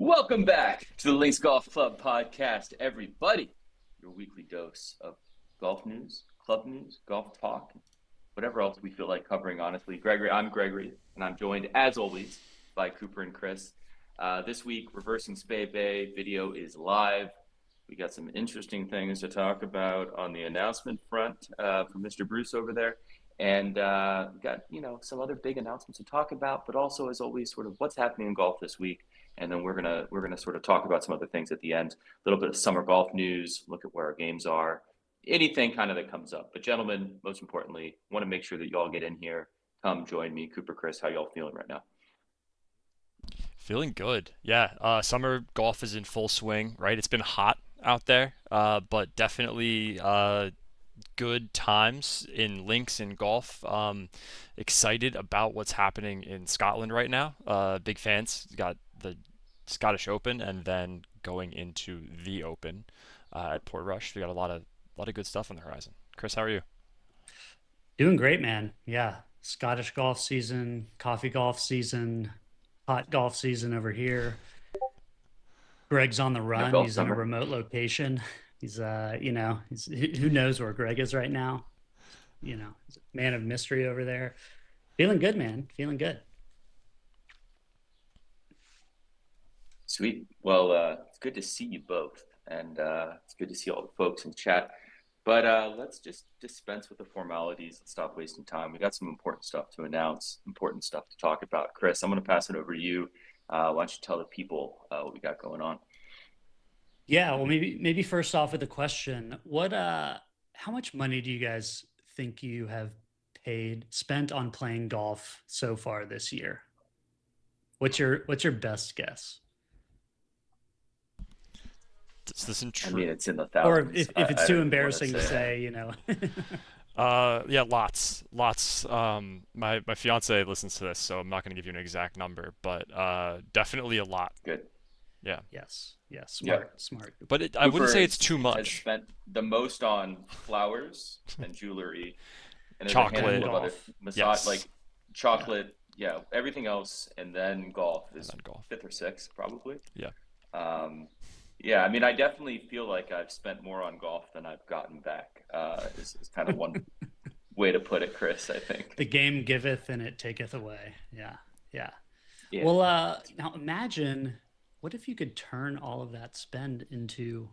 Welcome back to the Links Golf Club podcast, everybody. Your weekly dose of golf news, club news, golf talk, whatever else we feel like covering, honestly. I'm Gregory, and I'm joined, as always, by Cooper and Chris. This week, Reversing Spey Bay video is live. We got some interesting things to talk about on the announcement front from Mr. Bruce over there. And we got, some other big announcements to talk about, but also, as always, sort of what's happening in golf this week. And then we're gonna sort of talk about some other things at the end. A little bit of summer golf news, look at where our games are, anything kind of that comes up. But gentlemen, most importantly, want to make sure that you all get in here. Come join me, Cooper, Chris. How y'all feeling right now? Feeling good. Yeah. Summer golf is in full swing, right? It's been hot out there, but definitely good times in links and golf. Excited about what's happening in Scotland right now. Big fans. Got the Scottish Open and then going into the Open at Portrush. We got a lot of good stuff on the horizon. Chris, how are you? Doing great, man. Yeah. Scottish golf season, coffee golf season, hot golf season over here. Greg's on the run. He's in a remote location. He's who knows where Greg is right now. He's a man of mystery over there. Feeling good, man. Feeling good. Sweet. Well, it's good to see you both, and it's good to see all the folks in chat. But let's just dispense with the formalities and stop wasting time. We got some important stuff to announce, important stuff to talk about. Chris, I'm going to pass it over to you. Why don't you tell the people what we got going on? Yeah, well, maybe first off with a question. How much money do you guys think you have spent on playing golf so far this year? What's your best guess? Is this in I mean, it's in the thousands. Or if it's too embarrassing to say. Yeah, lots. My fiance listens to this, so I'm not going to give you an exact number, but definitely a lot. Good. Yeah. Yes. Smart. But I wouldn't say it's too much. Has spent the most on flowers and jewelry and chocolate, massage, like chocolate. Yeah, everything else, and then golf is fifth or sixth, probably. Yeah. Yeah, I mean, I definitely feel like I've spent more on golf than I've gotten back. Is kind of one way to put it, Chris, I think. The game giveth and it taketh away. Yeah. Well, now imagine, what if you could turn all of that spend into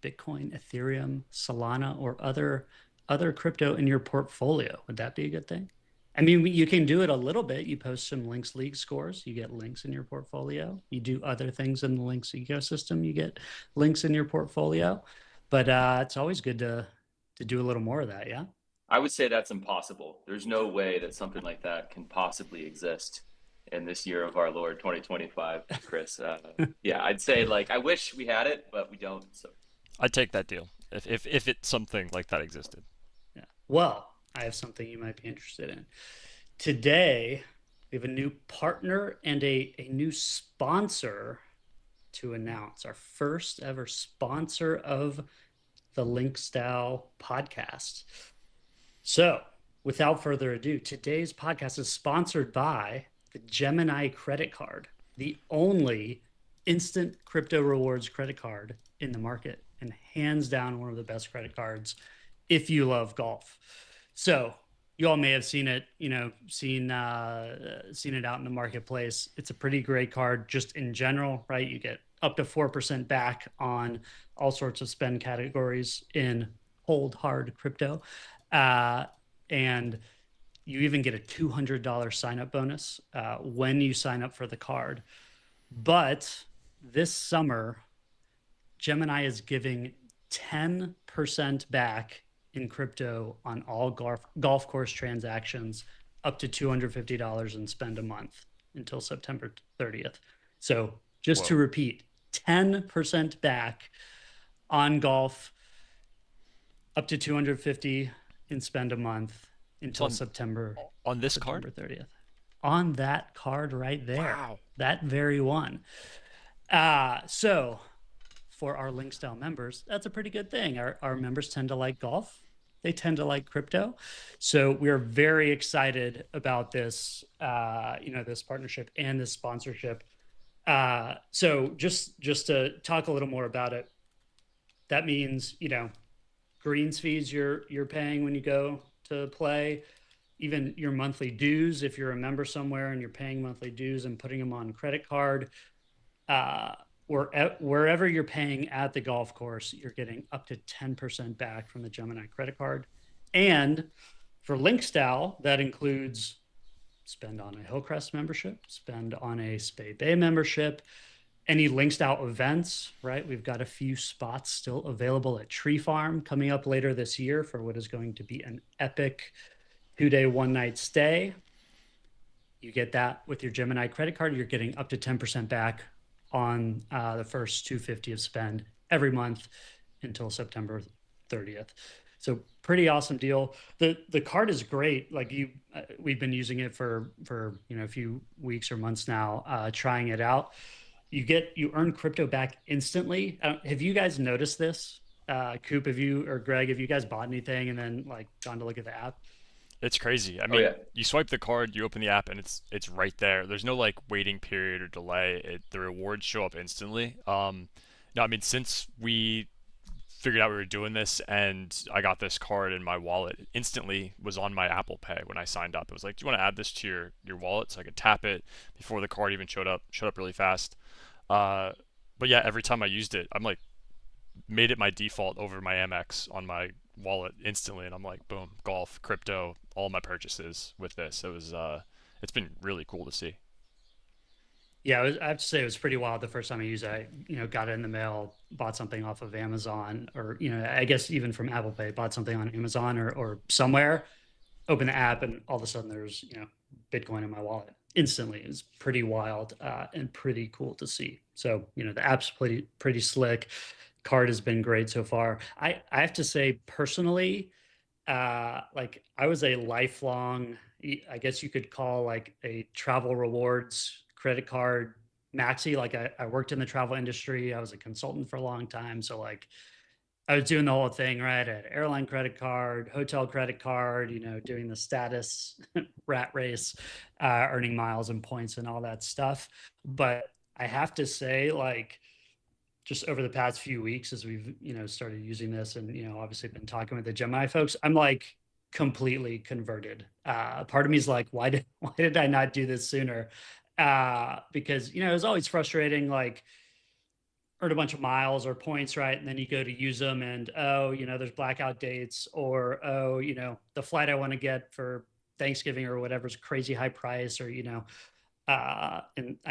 Bitcoin, Ethereum, Solana, or other crypto in your portfolio? Would that be a good thing? I mean, you can do it a little bit. You post some Links League scores, you get links in your portfolio. You do other things in the Links ecosystem, you get links in your portfolio. But it's always good to do a little more of that, yeah? I would say that's impossible. There's no way that something like that can possibly exist in this year of our Lord 2025, Chris. Yeah, I'd say, I wish we had it, but we don't. So I'd take that deal if it's something like that existed. Yeah. Well, I have something you might be interested in. Today, we have a new partner and a new sponsor to announce. Our first ever sponsor of the LinksDAO podcast. So, without further ado, today's podcast is sponsored by the Gemini Credit Card, the only instant crypto rewards credit card in the market, and hands down one of the best credit cards if you love golf. So you all may have seen it, seen it out in the marketplace. It's a pretty great card just in general, right? You get up to 4% back on all sorts of spend categories in hold hard crypto. And you even get a $200 sign-up bonus when you sign up for the card. But this summer, Gemini is giving 10% back in crypto on all golf course transactions up to $250 and spend a month until September 30th. So just to repeat, 10% back on golf up to $250 and spend a month until September on this September card 30th. On that card right there. Wow. That very one. So for our LinksDAO members, that's a pretty good thing. Our members tend to like golf. They tend to like crypto. So we're very excited about this, this partnership and this sponsorship. So just to talk a little more about it, that means, greens fees you're paying when you go to play, even your monthly dues if you're a member somewhere and you're paying monthly dues and putting them on credit card. Uh, Wherever you're paying at the golf course, you're getting up to 10% back from the Gemini credit card. And for LinksDAO, that includes spend on a Hillcrest membership, spend on a Spey Bay membership, any LinksDAO events, right? We've got a few spots still available at Tree Farm coming up later this year for what is going to be an epic 2-day, 1-night stay. You get that with your Gemini credit card. You're getting up to 10% back on the first $250 of spend every month until September 30th. So pretty awesome deal. The card is great. Like we've been using it for a few weeks or months now, trying it out. You earn crypto back instantly. Have you guys noticed this? Coop, or Greg, have you guys bought anything and then like gone to look at the app? It's crazy. I mean, you swipe the card, you open the app, and it's right there. There's no like waiting period or delay. The rewards show up instantly. No, I mean, since we figured out we were doing this and I got this card in my wallet, it instantly was on my Apple Pay when I signed up. It was like, do you want to add this to your wallet? So I could tap it before the card even showed up really fast. But yeah, every time I used it, I'm like made it my default over my Amex on my wallet instantly, and I'm like, boom, golf, crypto, all my purchases with this. It's been really cool to see. Yeah, I have to say it was pretty wild the first time I used it. I, got it in the mail, bought something off of Amazon, or I guess even from Apple Pay, bought something on Amazon or somewhere, open the app, and all of a sudden there's Bitcoin in my wallet instantly. It was pretty wild and pretty cool to see. So the app's pretty slick. Card has been great so far. I have to say personally, like I was a lifelong, I guess you could call like a travel rewards credit card maxi. Like I worked in the travel industry. I was a consultant for a long time. So like I was doing the whole thing, right? I had airline credit card, hotel credit card, doing the status rat race, earning miles and points and all that stuff. But I have to say, like, just over the past few weeks, as we've, started using this and, obviously been talking with the Gemini folks, I'm like completely converted. Part of me is like, why did I not do this sooner? Because, it was always frustrating, like, earn a bunch of miles or points, right? And then you go to use them and, there's blackout dates, or, the flight I want to get for Thanksgiving or whatever's crazy high price, or, and I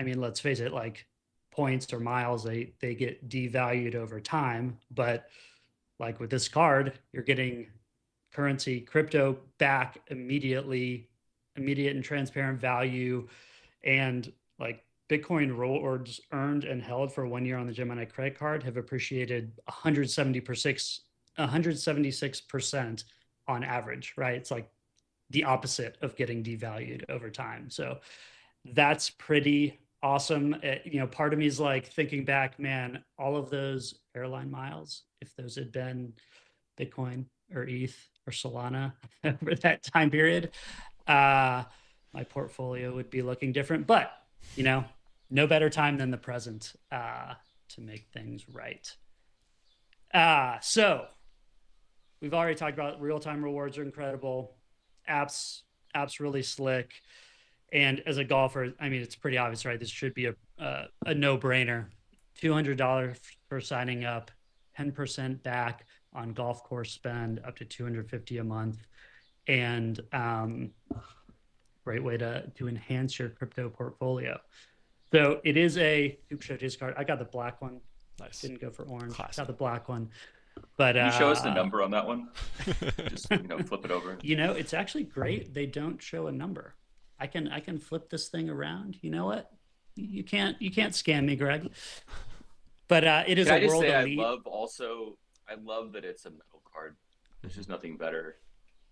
mean, let's face it, like points or miles, they get devalued over time. But like with this card, you're getting crypto back immediate and transparent value. And like Bitcoin rewards earned and held for 1 year on the Gemini credit card have appreciated 176% on average, right? It's like the opposite of getting devalued over time. So that's pretty awesome. Part of me is like thinking back, man, all of those airline miles, if those had been Bitcoin or ETH or Solana over that time period, my portfolio would be looking different. But, no better time than the present to make things right. So we've already talked about real-time rewards are incredible. Apps really slick. And as a golfer, I mean, it's pretty obvious, right? This should be a no-brainer. $200 for signing up, 10% back on golf course spend, up to $250 a month, and great way to enhance your crypto portfolio. So it is a Coop showed his card. I got the black one. Nice. Didn't go for orange. Classic. Got the black one. But can you show us the number on that one? Just flip it over. It's actually great. They don't show a number. I can flip this thing around. You know what? You can't scam me, Greg. But it is a world elite. I love that it's a metal card. There's just nothing better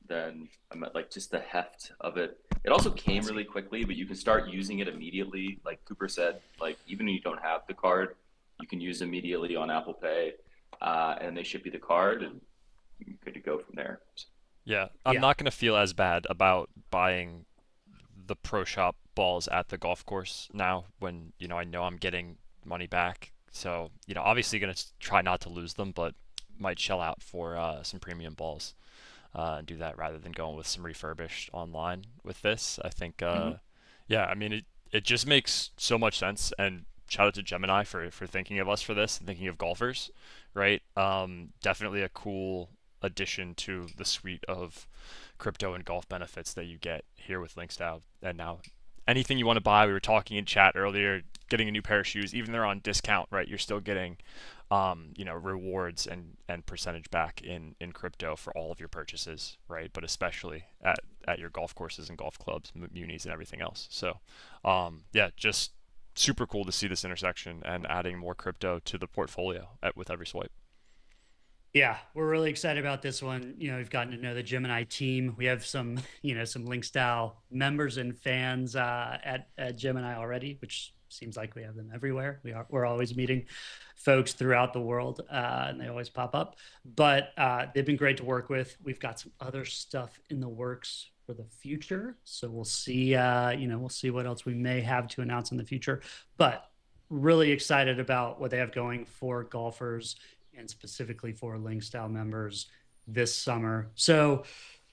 than like just the heft of it. It also came really quickly, but you can start using it immediately. Like Cooper said, like even when you don't have the card, you can use immediately on Apple Pay, and they ship you the card, and you're good to go from there. Yeah, I'm not gonna feel as bad about buying the Pro Shop balls at the golf course now when, I know I'm getting money back. So, obviously going to try not to lose them, but might shell out for some premium balls and do that rather than going with some refurbished online with this. I think, yeah, I mean, it just makes so much sense. And shout out to Gemini for thinking of us for this and thinking of golfers, right? Definitely a cool addition to the suite of crypto and golf benefits that you get here with LinksDAO. And now anything you want to buy, we were talking in chat earlier, getting a new pair of shoes, even they're on discount, right? You're still getting, rewards and percentage back in crypto for all of your purchases, right? But especially at your golf courses and golf clubs, munis and everything else. So, yeah, just super cool to see this intersection and adding more crypto to the portfolio with every swipe. Yeah, we're really excited about this one. We've gotten to know the Gemini team. We have some LinksDAO members and fans at Gemini already, which seems like we have them everywhere. We're always meeting folks throughout the world, and they always pop up. But they've been great to work with. We've got some other stuff in the works for the future, so we'll see. We'll see what else we may have to announce in the future. But really excited about what they have going for golfers and specifically for LinksDAO members this summer. So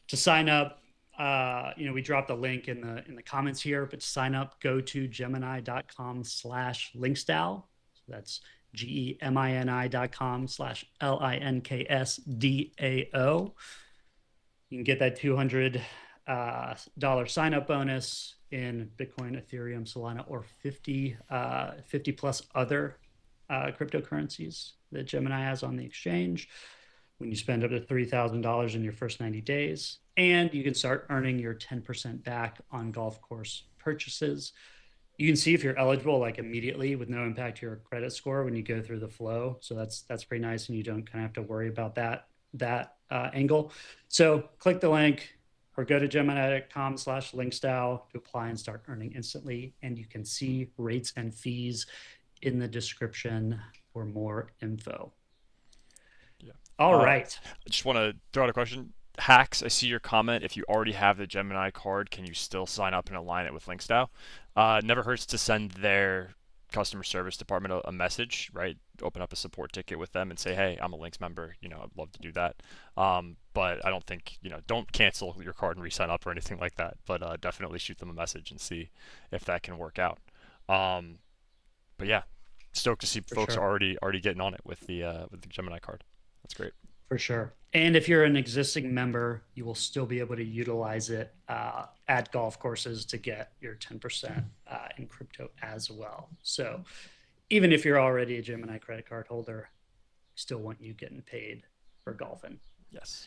to sign up, we dropped the link in the comments here, but to sign up, go to gemini.com/LinksDAO. So that's gemini.com/LinksDAO. You can get that $200 sign up bonus in Bitcoin, Ethereum, Solana, or 50 plus other cryptocurrencies that Gemini has on the exchange when you spend up to $3,000 in your first 90 days. And you can start earning your 10% back on golf course purchases. You can see if you're eligible like immediately with no impact to your credit score when you go through the flow. So that's pretty nice, and you don't kind of have to worry about that angle. So click the link or go to gemini.com/LinksDAO to apply and start earning instantly. And you can see rates and fees in the description for more info. Yeah. All right. I just want to throw out a question. Hacks, I see your comment. If you already have the Gemini card, can you still sign up and align it with LinksDAO? Never hurts to send their customer service department a message, right? Open up a support ticket with them and say, hey, I'm a Links member. I'd love to do that. But I don't think, don't cancel your card and re-sign up or anything like that. But definitely shoot them a message and see if that can work out. But yeah, stoked to see folks are already getting on it with the Gemini card. That's great. For sure. And if you're an existing member, you will still be able to utilize it at golf courses to get your 10% in crypto as well. So even if you're already a Gemini credit card holder, still want you getting paid for golfing. Yes.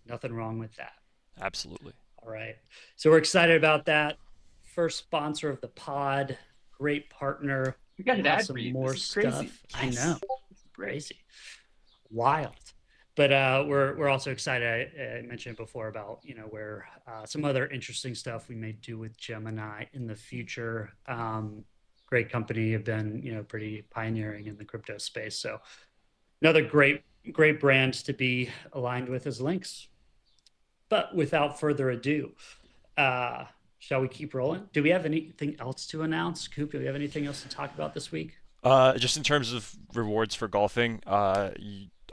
Nothing wrong with that. Absolutely. All right. So we're excited about that. First sponsor of the pod, great partner. We got an ad some read. more This is stuff. crazy. I know. It's crazy. Wild. But we're also excited. I mentioned before about where some other interesting stuff we may do with Gemini in the future. Great company, have been pretty pioneering in the crypto space. So another great brand to be aligned with is Links. But without further ado, shall we keep rolling? Do we have anything else to announce? Coop, do we have anything else to talk about this week? Just in terms of rewards for golfing,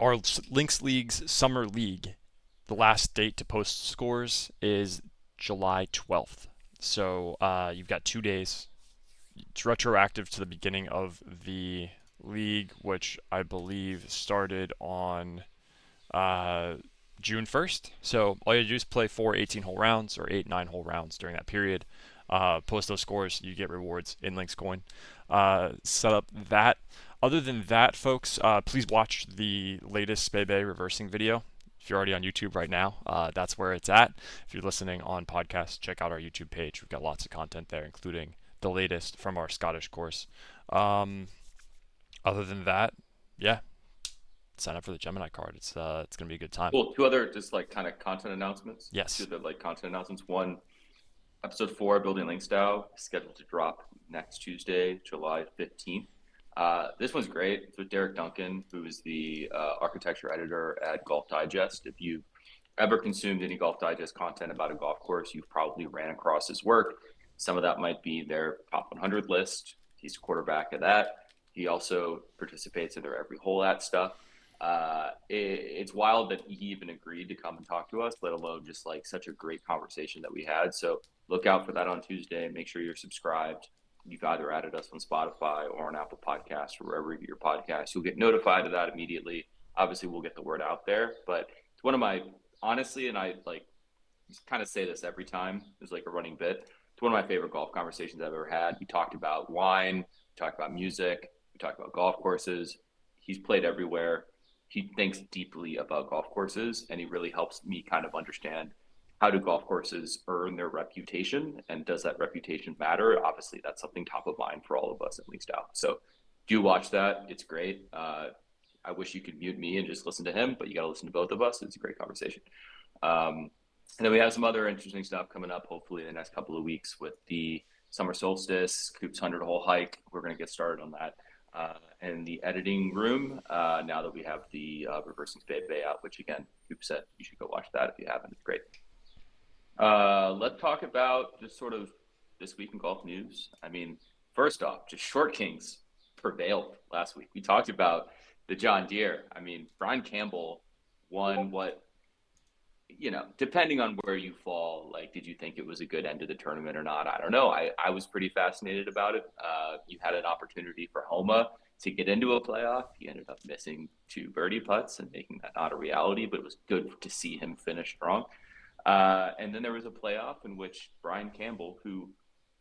our Links League's Summer League, the last date to post scores is July 12th. So you've got 2 days. It's retroactive to the beginning of the league, which I believe started on June 1st. So all you do is play 4 18-hole rounds or 8 9-hole rounds during that period. Post those scores, you get rewards in Links Coin. Set up that. Other than that, folks, please watch the latest Spey Bay reversing video. If you're already on YouTube right now, that's where it's at. If you're listening on podcast, check out our YouTube page. We've got lots of content there, including the latest from our Scottish course. Other than that, yeah, sign up for the Gemini card. It's gonna be a good time. Cool. 2 other just like kind of content announcements. Yes. 2 other content announcements. One, episode 4, Building LinksDAO, scheduled to drop next Tuesday, July 15th. This one's great. It's with Duncan, who is the architecture editor at Golf Digest. If you've ever consumed any Golf Digest content about a golf course, you've probably ran across his work. Some of that might be their top 100 list. He's quarterback of that. He also participates in their every hole at stuff. It's wild that he even agreed to come and talk to us, let alone just like such a great conversation that we had. So look out for that on Tuesday. Make sure you're subscribed. You've either added us on Spotify or on Apple Podcasts or wherever you get your podcasts. You'll get notified of that immediately. Obviously, we'll get the word out there. But it's one of my, honestly, and I like kind of say this every time, it's like a running bit. It's one of my favorite golf conversations I've ever had. We talked about wine, we talked about music, we talked about golf courses. He's played everywhere. He thinks deeply about golf courses, and he really helps me kind of understand how do golf courses earn their reputation, and does that reputation matter? Obviously, that's something top of mind for all of us at LinksDAO. So do watch that. It's great. I wish you could mute me and just listen to him, but you got to listen to both of us. It's a great conversation. And then we have some other interesting stuff coming up, hopefully in the next couple of weeks with the summer solstice, Coop's 100-hole hike. We're going to get started on that. And the editing room, now that we have the Reversing Spey Bay out, which again, Coop said you should go watch that if you haven't. It's great. Let's talk about just sort of this week in golf news. I mean, first off, just short kings prevailed last week. We talked about the John Deere. I mean, Brian Campbell won what, you know, depending on where you fall, like, did you think it was a good end to the tournament or not? I don't know. I was pretty fascinated about it. You had an opportunity for Homa to get into a playoff. He ended up missing 2 birdie putts and making that not a reality, but it was good to see him finish strong. And then there was a playoff in which Brian Campbell, who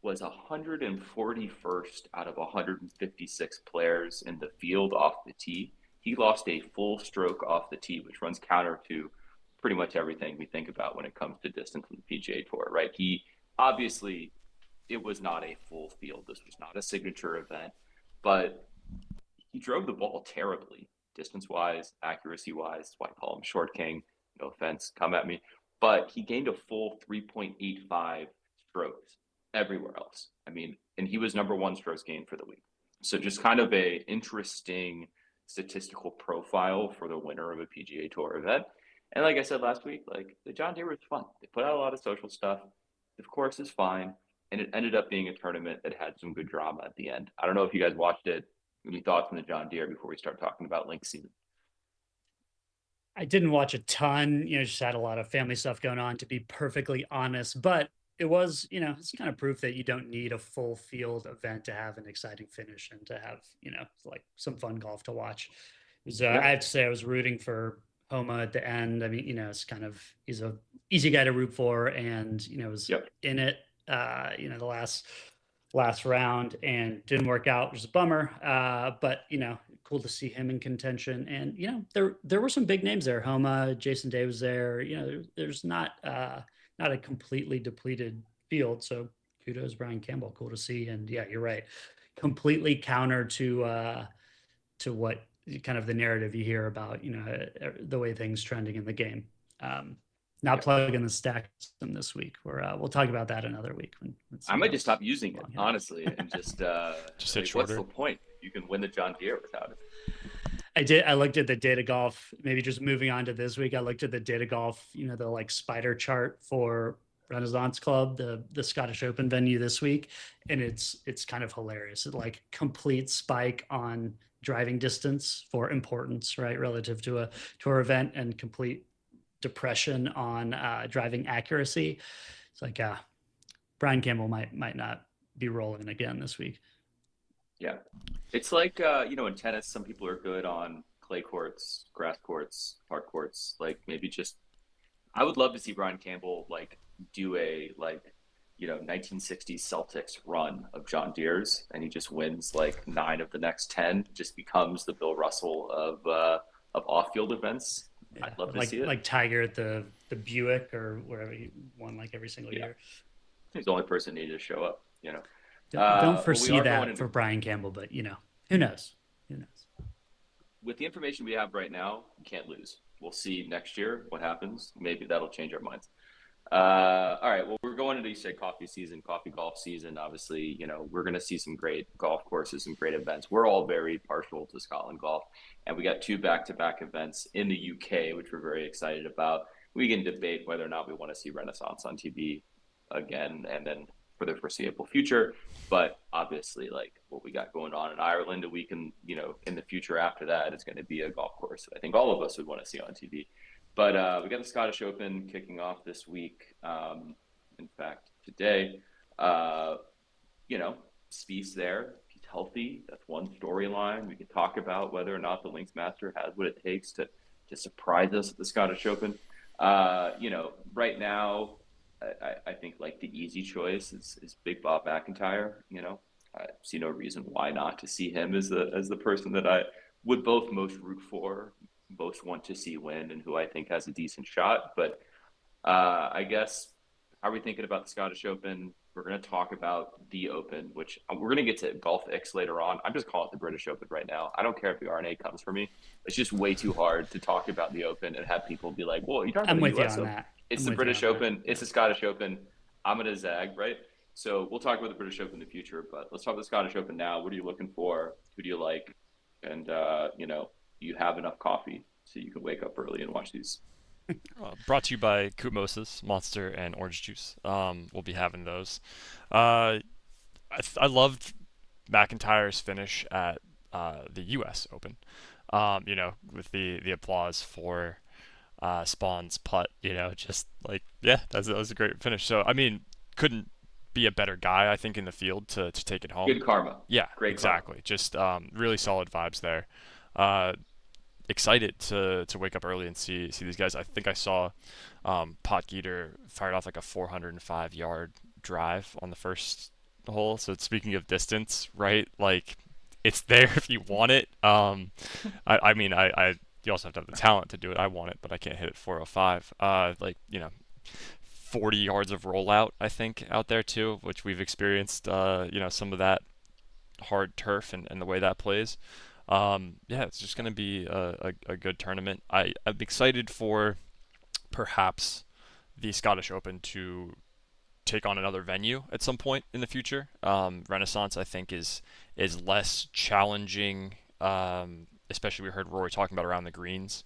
was 141st out of 156 players in the field off the tee, he lost a full stroke off the tee, which runs counter to pretty much everything we think about when it comes to distance in the PGA Tour, right? He obviously, it was not a full field. This was not a signature event, but he drove the ball terribly, distance-wise, accuracy-wise. That's why I call him Short King. No offense, come at me. But he gained a full 3.85 strokes everywhere else. I mean, and he was number 1 strokes gained for the week. So just kind of a interesting statistical profile for the winner of a PGA Tour event. And like I said last week, like the John Deere was fun. They put out a lot of social stuff. The course is fine. And it ended up being a tournament that had some good drama at the end. I don't know if you guys watched it. Any thoughts on the John Deere before we start talking about Links season? I didn't watch a ton, just had a lot of family stuff going on, to be perfectly honest, but it was, it's kind of proof that you don't need a full field event to have an exciting finish and to have, like some fun golf to watch. It was, I have to say I was rooting for Homa at the end. I mean, it's kind of, he's a easy guy to root for, and, was in it, the last round, and didn't work out, which is a bummer. But, cool to see him in contention. And, there were some big names there. Homa, Jason Day was there. There's not a completely depleted field. So kudos, Brian Campbell. Cool to see. And yeah, you're right. Completely counter to what kind of the narrative you hear about, the way things trending in the game. Not plugging the stack system this week. We'll talk about that another week. I might just stop using it, honestly, and just hit shorter. What's the point? You can win the John Deere without it. I looked at the data golf, maybe just moving on to this week. I looked at the data golf, the like spider chart for Renaissance Club, the Scottish Open venue this week. And it's kind of hilarious. It like complete spike on driving distance for importance, right? Relative to a tour event, and complete depression on driving accuracy. It's like, Brian Campbell might not be rolling again this week. Yeah. It's like, in tennis, some people are good on clay courts, grass courts, hard courts. Like maybe just, I would love to see Brian Campbell like do a 1960s Celtics run of John Deere's, and he just wins like 9 of the next 10, just becomes the Bill Russell of off-field events. Yeah. I'd love to see it. Like Tiger at the Buick or wherever he won like every single year. He's the only person needed to show up, Don't foresee that for Brian Campbell, but who knows? Who knows? With the information we have right now, you can't lose. We'll see next year what happens. Maybe that'll change our minds. All right. Well, we're going into, you said, coffee golf season. Obviously, we're going to see some great golf courses and great events. We're all very partial to Scotland golf, and we got 2 back-to-back events in the UK, which we're very excited about. We can debate whether or not we want to see Renaissance on TV again, and then for the foreseeable future. But obviously, like what we got going on in Ireland a week in the future after that is going to be a golf course that I think all of us would want to see on TV. But we got the Scottish Open kicking off this week. In fact, today, Spieth's there. He's healthy. That's one storyline. We could talk about whether or not the Links Master has what it takes to surprise us at the Scottish Open. Right now, I think like the easy choice is Big Bob McIntyre. I see no reason why not to see him as the person that I would both most root for, most want to see win, and who I think has a decent shot. But I guess, how are we thinking about the Scottish Open? We're going to talk about the Open, which we're going to get to Golf Icks later on. I'm just calling it the British Open right now. I don't care if the RNA comes for me. It's just way too hard to talk about the Open and have people be like, well, you're talking about the US Open. It's the British Open. It's the Scottish Open. I'm going to zag, right? So we'll talk about the British Open in the future, but let's talk about the Scottish Open now. What are you looking for? Who do you like? And, you have enough coffee so you can wake up early and watch these. Brought to you by Coop Moses, Monster, and Orange Juice. We'll be having those. I loved McIntyre's finish at the U.S. Open. With the applause for Spawn's putt. Just like, yeah, that was a great finish. So I mean, couldn't be a better guy, I think, in the field to take it home. Good karma. Yeah, great exactly. Karma. Just really solid vibes there. Excited to wake up early and see these guys. I think I saw Potgieter fired off like a 405-yard drive on the first hole. So speaking of distance, right? Like, it's there if you want it. I mean, you also have to have the talent to do it. I want it, but I can't hit it 405. 40 yards of rollout, I think, out there too, which we've experienced. Some of that hard turf and the way that plays. It's just going to be a good tournament. I'm excited for perhaps the Scottish Open to take on another venue at some point in the future. Renaissance, I think, is less challenging, especially we heard Rory talking about around the greens,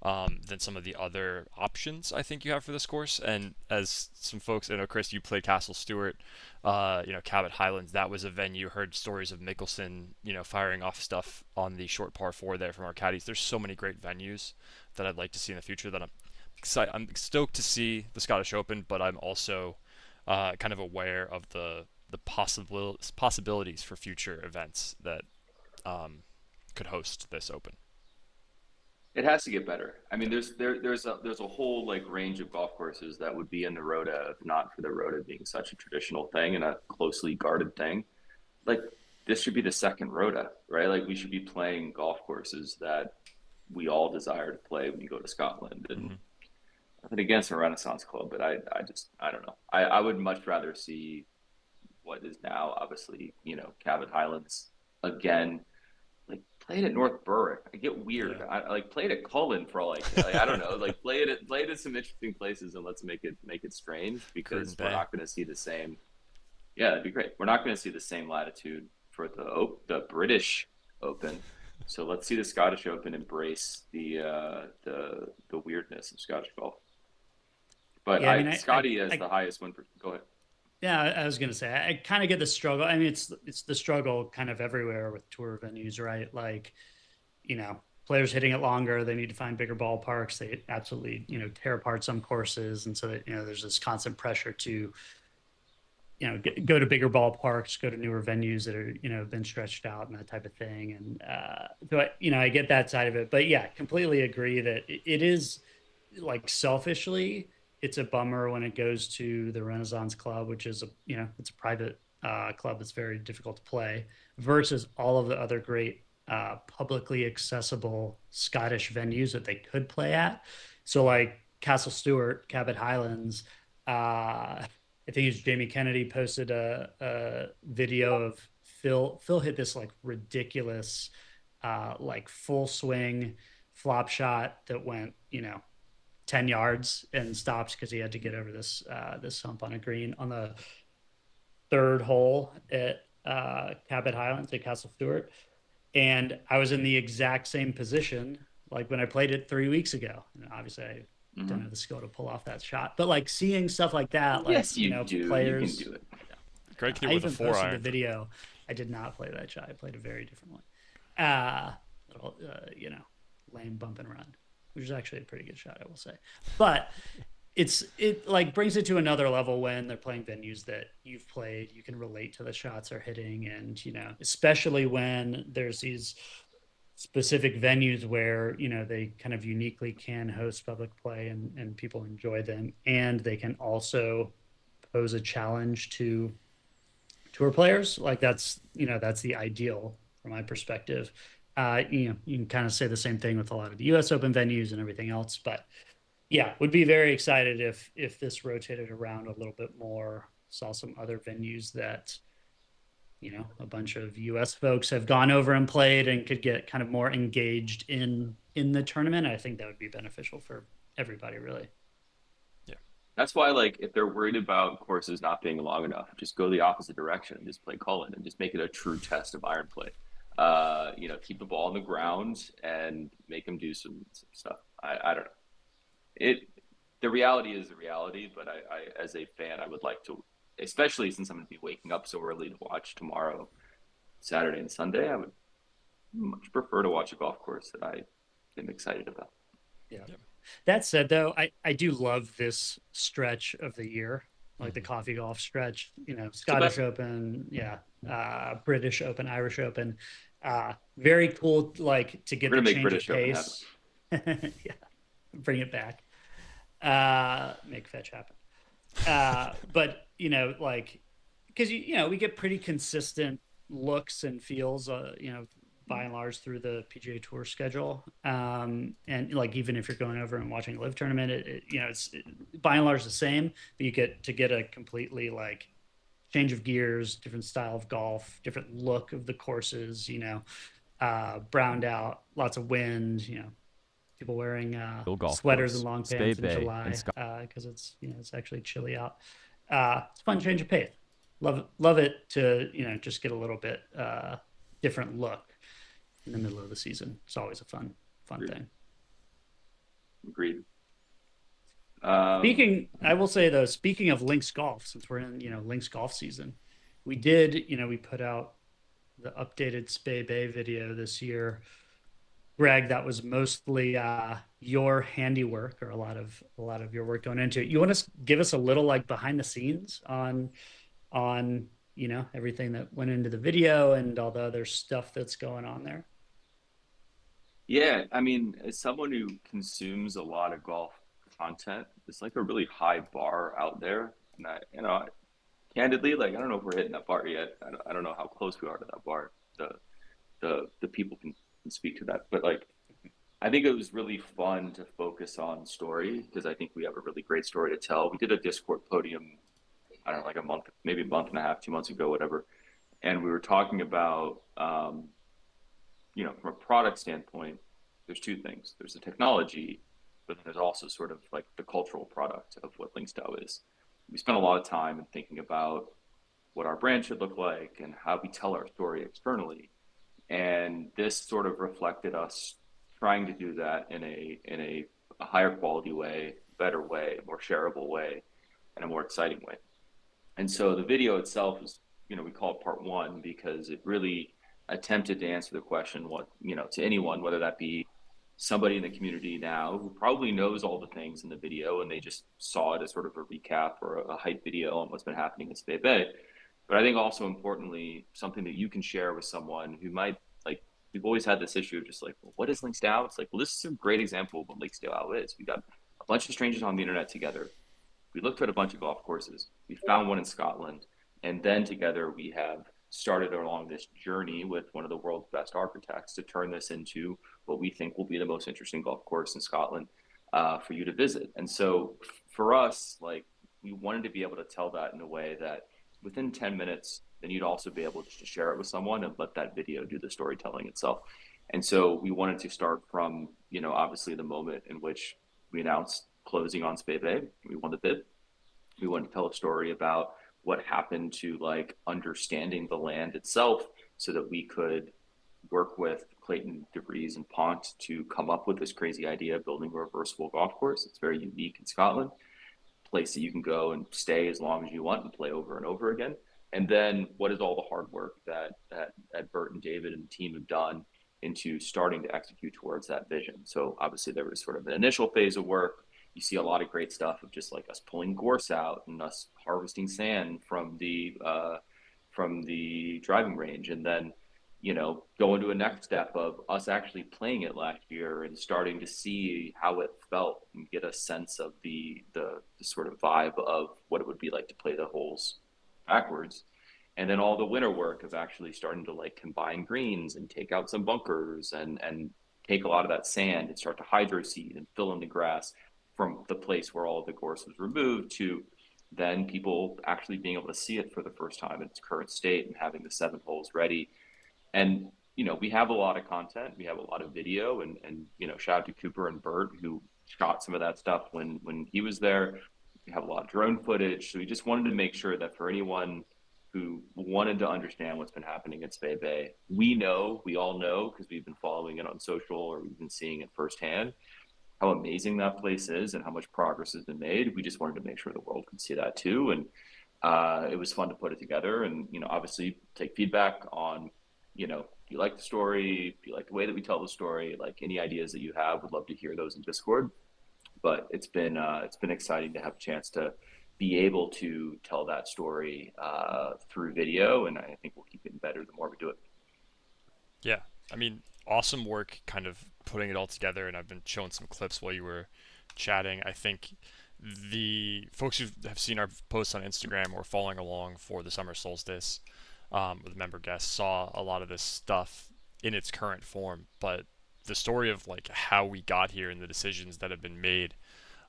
than some of the other options I think you have for this course. And as some folks, I know, Chris, you played Castle Stewart, Cabot Highlands, that was a venue, heard stories of Mickelson, firing off stuff on the short par 4 there from our caddies. There's so many great venues that I'd like to see in the future that I'm stoked to see the Scottish Open, but I'm also kind of aware of the possibilities for future events that could host this Open. It has to get better. I mean, there's a whole like range of golf courses that would be in the Rota if not for the Rota being such a traditional thing and a closely guarded thing. Like, this should be the second Rota, right? Like, we should be playing golf courses that we all desire to play when you go to Scotland. And nothing against a Renaissance Club, but I don't know. I would much rather see what is now obviously Cabot Highlands again. Like, play it at North Berwick. I get weird. Yeah. I like, play it at Cullen for all I don't know. Like, play it at some interesting places, and let's make it strange, because we're not going to see the same. Yeah, that'd be great. We're not going to see the same latitude for the British Open. So let's see the Scottish Open embrace the weirdness of Scottish golf. But yeah, Scotty has the highest win. Go ahead. Yeah, I was going to say, I kind of get the struggle. I mean, it's the struggle kind of everywhere with tour venues, right? Like, players hitting it longer, they need to find bigger ballparks. They absolutely, tear apart some courses. And so that, there's this constant pressure to, go to bigger ballparks, go to newer venues that are, have been stretched out and that type of thing. And so, I get that side of it. But yeah, completely agree that it is, like, selfishly, it's a bummer when it goes to the Renaissance Club, which is it's a private club that's very difficult to play, versus all of the other great publicly accessible Scottish venues that they could play at. So like Castle Stewart, Cabot Highlands, I think it's Jamie Kennedy posted a video of Phil hit this like ridiculous like full swing flop shot that went 10 yards and stopped because he had to get over this hump on a green on the third hole at Cabot Highlands at Castle Stewart. And I was in the exact same position like when I played it 3 weeks ago. And obviously I don't have the skill to pull off that shot, but like seeing stuff like that, like, yes, you do. players, you can do it. Greg hit I with a even posted 4-iron. the video. I did not play that shot. I played a very different one. Little, lame bump and run, which is actually a pretty good shot, I will say. But it like brings it to another level when they're playing venues that you've played. You can relate to the shots they're hitting, and especially when there's these specific venues where they kind of uniquely can host public play and people enjoy them, and they can also pose a challenge to tour players. Like that's the ideal from my perspective. You can kind of say the same thing with a lot of the US Open venues and everything else, but yeah, would be very excited if this rotated around a little bit more. Saw some other venues that a bunch of US folks have gone over and played and could get kind of more engaged in the tournament. I think that would be beneficial for everybody, really. Yeah. That's why, like, if they're worried about courses not being long enough, just go the opposite direction and just play Cullen and just make it a true test of iron play. Keep the ball on the ground and make them do some stuff. I don't know. The reality is the reality, but I as a fan, I would like to, especially since I'm going to be waking up so early to watch tomorrow, Saturday and Sunday, I would much prefer to watch a golf course that I am excited about. Yeah. That said, though, I do love this stretch of the year, like the coffee golf stretch, Scottish Open, British Open, Irish Open. Very cool, like, to get the change of pace. Yeah, bring it back. Make fetch happen. But because we get pretty consistent looks and feels, by and large through the PGA Tour schedule, and like even if you're going over and watching a live tournament, it's by and large the same, but you get a completely like change of gears, different style of golf, different look of the courses, browned out, lots of wind, people wearing sweaters and long pants in July because it's it's actually chilly out. It's a fun change of pace. Love it to just get a little bit different look in the middle of the season. It's always a fun thing. Agreed. I will say though, speaking of Links Golf, since we're in Links Golf season, we did we put out the updated Spey Bay video this year. Greg, that was mostly your handiwork, or a lot of your work going into it. You want to give us a little like behind the scenes on everything that went into the video and all the other stuff that's going on there? Yeah, I mean, as someone who consumes a lot of golf content, it's like a really high bar out there, and candidly, like I don't know if we're hitting that bar yet. I don't know how close we are to that bar. The people can speak to that, but like I think it was really fun to focus on story because I think we have a really great story to tell. We did a Discord podium, I don't know, like a month, maybe a month and a half, 2 months ago, whatever, and we were talking about from a product standpoint, there's two things. There's the technology, but then there's also sort of like the cultural product of what LinksDAO is. We spent a lot of time in thinking about what our brand should look like and how we tell our story externally. And this sort of reflected us trying to do that in a higher quality way, better way, more shareable way, and a more exciting way. And so the video itself is, we call it part one because it really attempted to answer the question, to anyone, whether that be somebody in the community now who probably knows all the things in the video and they just saw it as sort of a recap or a hype video on what's been happening in Spey Bay. But I think also importantly, something that you can share with someone who might, like, we've always had this issue of just like, well, what is LinksDAO? It's like, well, this is a great example of what LinksDAO is. We got a bunch of strangers on the internet together. We looked at a bunch of golf courses. We found one in Scotland. And then together we have started along this journey with one of the world's best architects to turn this into what we think will be the most interesting golf course in Scotland for you to visit. And so for us, like, we wanted to be able to tell that in a way that within 10 minutes, then you'd also be able to share it with someone and let that video do the storytelling itself. And so we wanted to start from, obviously the moment in which we announced closing on Spey Bay. We won the bid. We wanted to tell a story about what happened to like understanding the land itself so that we could work with Clayton, DeVries, and Pont to come up with this crazy idea of building a reversible golf course. It's very unique in Scotland, a place that you can go and stay as long as you want and play over and over again. And then what is all the hard work that Bert and David and the team have done into starting to execute towards that vision. So obviously there was sort of an initial phase of work. You see a lot of great stuff of just like us pulling gorse out and us harvesting sand from the driving range, and then going to a next step of us actually playing it last year and starting to see how it felt and get a sense of the sort of vibe of what it would be like to play the holes backwards. And then all the winter work of actually starting to like combine greens and take out some bunkers and take a lot of that sand and start to hydro seed and fill in the grass from the place where all of the gorse was removed, to then people actually being able to see it for the first time in its current state and having the 7 holes ready. And we have a lot of content, we have a lot of video, and shout out to Cooper and Bert who shot some of that stuff when he was there. We have a lot of drone footage, so we just wanted to make sure that for anyone who wanted to understand what's been happening at Spey Bay, we all know, because we've been following it on social or we've been seeing it firsthand, how amazing that place is and how much progress has been made. We just wanted to make sure the world could see that too. And it was fun to put it together, and obviously take feedback on do you like the story, do you like the way that we tell the story, like any ideas that you have, would love to hear those in Discord. But it's been exciting to have a chance to be able to tell that story through video, and I think we'll keep getting better the more we do it. Yeah, I mean, awesome work kind of putting it all together, and I've been showing some clips while you were chatting. I think the folks who have seen our posts on Instagram or following along for the summer solstice with member guests saw a lot of this stuff in its current form, but the story of like how we got here and the decisions that have been made,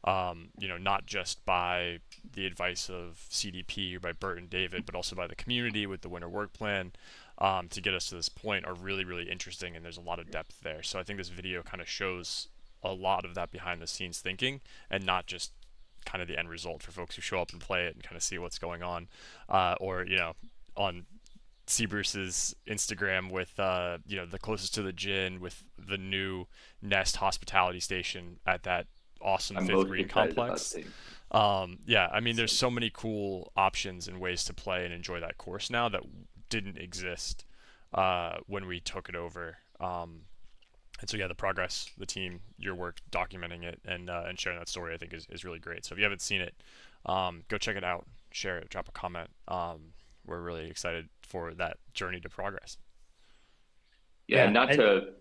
not just by the advice of CDP or by Bert and David, but also by the community with the winter work plan, to get us to this point, are really, really interesting, and there's a lot of depth there. So I think this video kind of shows a lot of that behind the scenes thinking, and not just kind of the end result for folks who show up and play it and kind of see what's going on, or on Seabruce's Instagram with the closest to the gin with the new Nest hospitality station at that awesome fifth green complex. Yeah, I mean, there's so many cool options and ways to play and enjoy that course now that didn't exist when we took it over. And so yeah, the progress, the team, your work documenting it and sharing that story, I think is really great. So if you haven't seen it, go check it out, share it, drop a comment. We're really excited for that journey to progress. Yeah, and not to,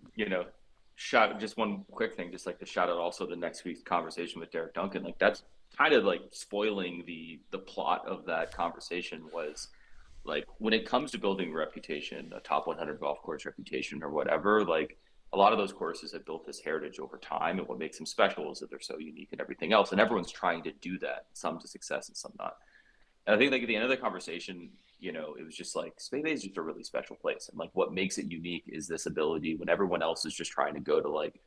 shout just one quick thing, just like to shout out also the next week's conversation with Derek Duncan. Like that's kind of like spoiling the plot of that conversation. Was like, when it comes to building reputation, a top 100 golf course reputation or whatever, like a lot of those courses have built this heritage over time, and what makes them special is that they're so unique and everything else, and everyone's trying to do that, some to success and some not. And I think like at the end of the conversation, it was just like Spey Bay is just a really special place, and like what makes it unique is this ability when everyone else is just trying to go to like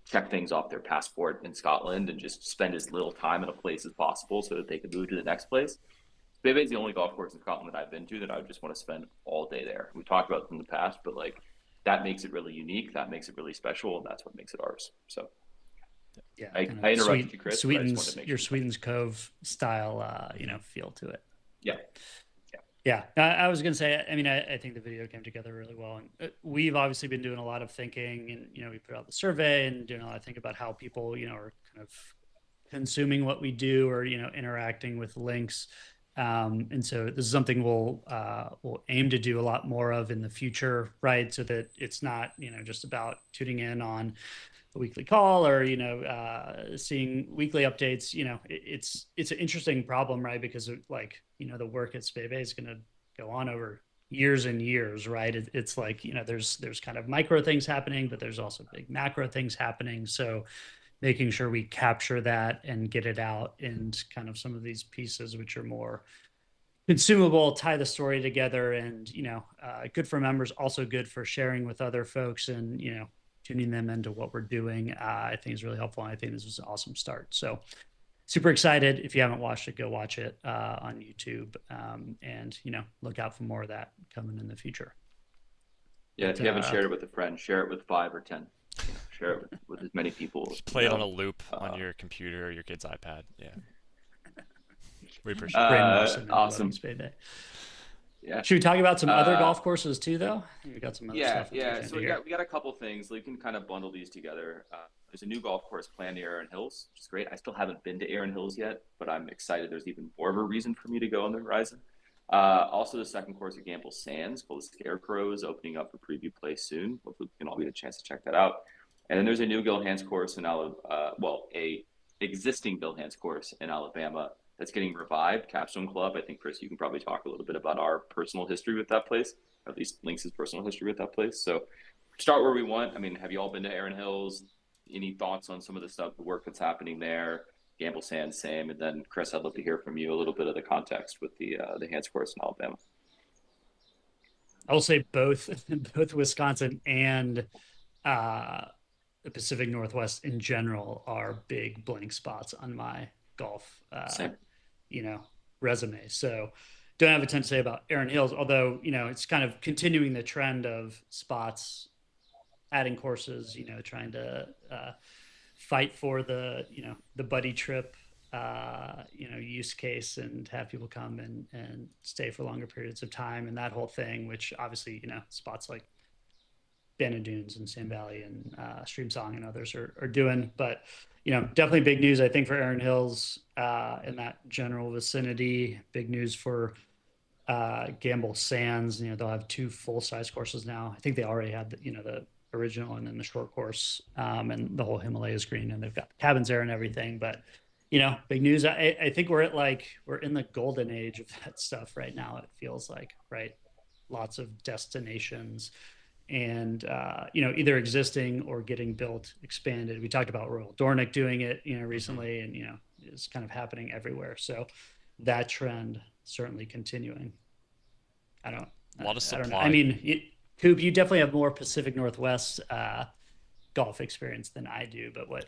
check things off their passport in Scotland and just spend as little time in a place as possible so that they can move to the next place. Spey Bay is the only golf course in Scotland that I've been to that I would just want to spend all day there. We talked about it in the past, but like that makes it really unique. That makes it really special, and that's what makes it ours. So yeah, I interrupted you, Chris. Your Sweden's Cove style, feel to it. Yeah. I was going to say, I mean, I think the video came together really well, and we've obviously been doing a lot of thinking, and we put out the survey and doing a lot of think about how people, are kind of consuming what we do, or interacting with links. And so this is something we'll aim to do a lot more of in the future, right? So that it's not, just about tuning in on a weekly call or, seeing weekly updates. It's an interesting problem, right? Because the work at Spey Bay is going to go on over years and years, right? It's like, there's kind of micro things happening, but there's also big macro things happening. So making sure we capture that and get it out in kind of some of these pieces, which are more consumable, tie the story together, and, good for members, also good for sharing with other folks and, tuning them into what we're doing, I think is really helpful. And I think this was an awesome start. So super excited. If you haven't watched it, go watch it on YouTube, and, look out for more of that coming in the future. Yeah, if you haven't shared it with a friend, share it with 5 or 10. Share it with as many people. Just play it on a loop on your computer or your kid's iPad. Yeah. We appreciate it. Bryn Larson and Awesome. Reversing Spey Bay. Yeah. Should we talk about some other golf courses too, though? We got some other stuff. Yeah. So we got a couple things. We can kind of bundle these together. There's a new golf course planned near Erin Hills, which is great. I still haven't been to Erin Hills yet, but I'm excited. There's even more of a reason for me to go on the horizon. Also, the second course at Gamble Sands called the Scarecrow is opening up for preview play soon. Hopefully, we can all get a chance to check that out. And then there's a new Gil Hanse course in a existing Gil Hanse course in Alabama that's getting revived, Capstone Club. I think, Chris, you can probably talk a little bit about our personal history with that place, or at least Links' personal history with that place. So start where we want. I mean, have you all been to Erin Hills? Any thoughts on some of the stuff, the work that's happening there? Gamble Sands, same. And then, Chris, I'd love to hear from you a little bit of the context with the Hanse course in Alabama. I will say both Wisconsin and the Pacific Northwest in general are big blank spots on my golf resume. So don't have a ton to say about Erin Hills, although it's kind of continuing the trend of spots, adding courses, trying to fight for the buddy trip use case and have people come and stay for longer periods of time and that whole thing, which obviously spots like Bandon Dunes and Sand Valley and Stream Song and others are doing. But definitely big news, I think, for Erin Hills in that general vicinity. Big news for Gamble Sands. They'll have 2 full-size courses now. I think they already had the original and then the short course and the whole Himalayas green, and they've got cabins there and everything. But big news. I think we're in the golden age of that stuff right now. It feels like, right? Lots of destinations and either existing or getting built, expanded. We talked about Royal Dornick doing it recently, and it's kind of happening everywhere. So that trend certainly continuing. A lot of supply. I mean, Coop, you definitely have more Pacific Northwest golf experience than I do, but what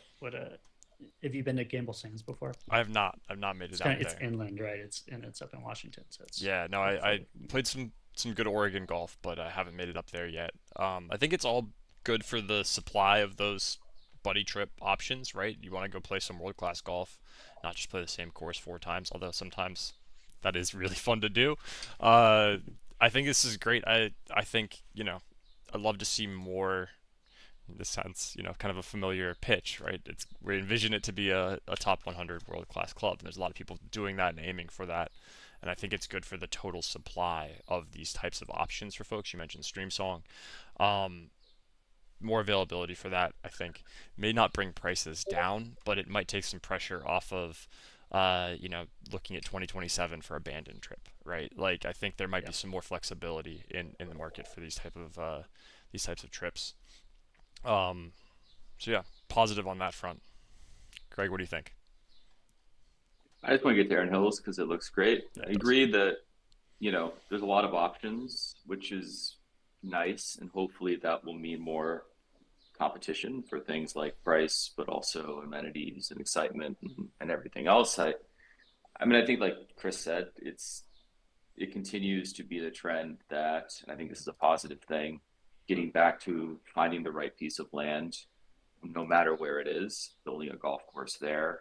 have you been to Gamble Sands before? I have not. I've not made it out there. It's inland, right? It's up in Washington, so it's I played some good Oregon golf, but I haven't made it up there yet. I think it's all good for the supply of those buddy trip options, right? You want to go play some world-class golf, not just play the same course 4 times, although sometimes that is really fun to do. I think this is great. I think, I'd love to see more. This sounds, kind of a familiar pitch, right? We envision it to be a top 100 world-class club, and there's a lot of people doing that and aiming for that. And I think it's good for the total supply of these types of options for folks. You mentioned Stream Song. More availability for that, I think, may not bring prices down, but it might take some pressure off of, looking at 2027 for a Bandon trip, right? Like, I think there might be some more flexibility in the market for these types of trips. So yeah, positive on that front. Greg, what do you think? I just want to get to Erin Hills because it looks great. Yeah, I agree that, there's a lot of options, which is nice, and hopefully that will mean more competition for things like price, but also amenities and excitement and everything else. I think, like Chris said, it continues to be the trend that, and I think this is a positive thing, getting back to finding the right piece of land, no matter where it is, building a golf course there,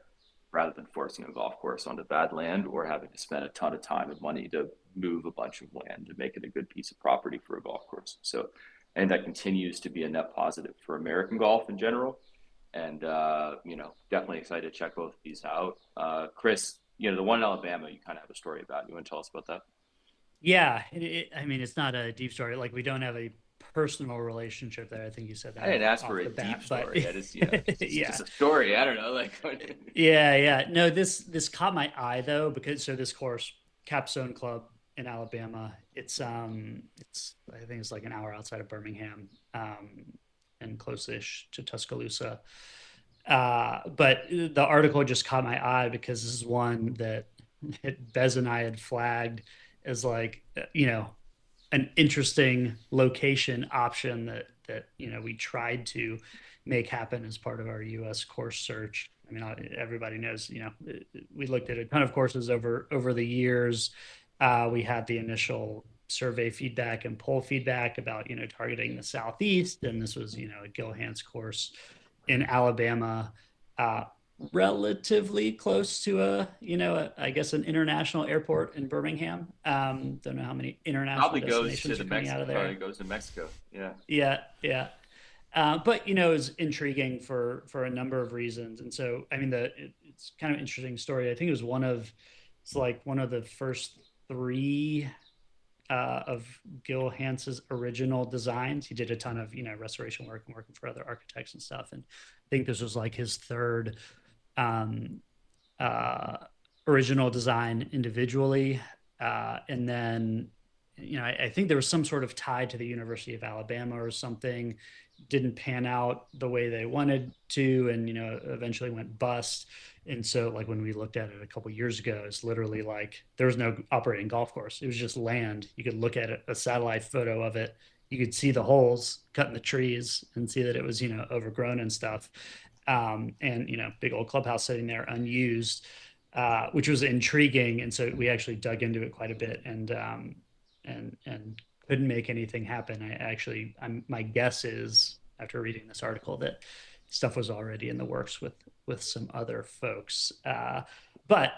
rather than forcing a golf course onto bad land or having to spend a ton of time and money to move a bunch of land to make it a good piece of property for a golf course. So, and that continues to be a net positive for American golf in general. And, definitely excited to check both of these out. Chris, the one in Alabama, you kind of have a story about. You want to tell us about that? Yeah. It's not a deep story. Like, we don't have a personal relationship there. I think you said that. I didn't ask for a deep story. But... it's just a story. I don't know. Yeah. No, this caught my eye though, because this course, Capstone Club in Alabama, it's I think it's like an hour outside of Birmingham, and close-ish to Tuscaloosa. But the article just caught my eye because this is one that Bez and I had flagged as like, an interesting location option that we tried to make happen as part of our U.S. course search. Everybody knows, we looked at a ton of courses over the years. We had the initial survey feedback and poll feedback about, targeting the Southeast. And this was, a Gil Hanse course in Alabama. relatively close to I guess an international airport in Birmingham. Don't know how many international Probably goes to destinations the are coming out of Probably there. goes to Mexico. Yeah. Yeah, yeah. But it was intriguing for a number of reasons. And so, I mean, it's kind of an interesting story. I think it's like one of the first three of Gil Hanse's original designs. He did a ton of restoration work and working for other architects and stuff. And I think this was like his third um, uh, original design individually. And then I think there was some sort of tie to the University of Alabama or something. Didn't pan out the way they wanted to, and eventually went bust. And so, like when we looked at it a couple of years ago, it's literally like there was no operating golf course. It was just land. You could look at it, a satellite photo of it. You could see the holes cut in the trees and see that it was overgrown and stuff. And big old clubhouse sitting there unused, which was intriguing. And so we actually dug into it quite a bit, and couldn't make anything happen. My guess is, after reading this article, that stuff was already in the works with some other folks. But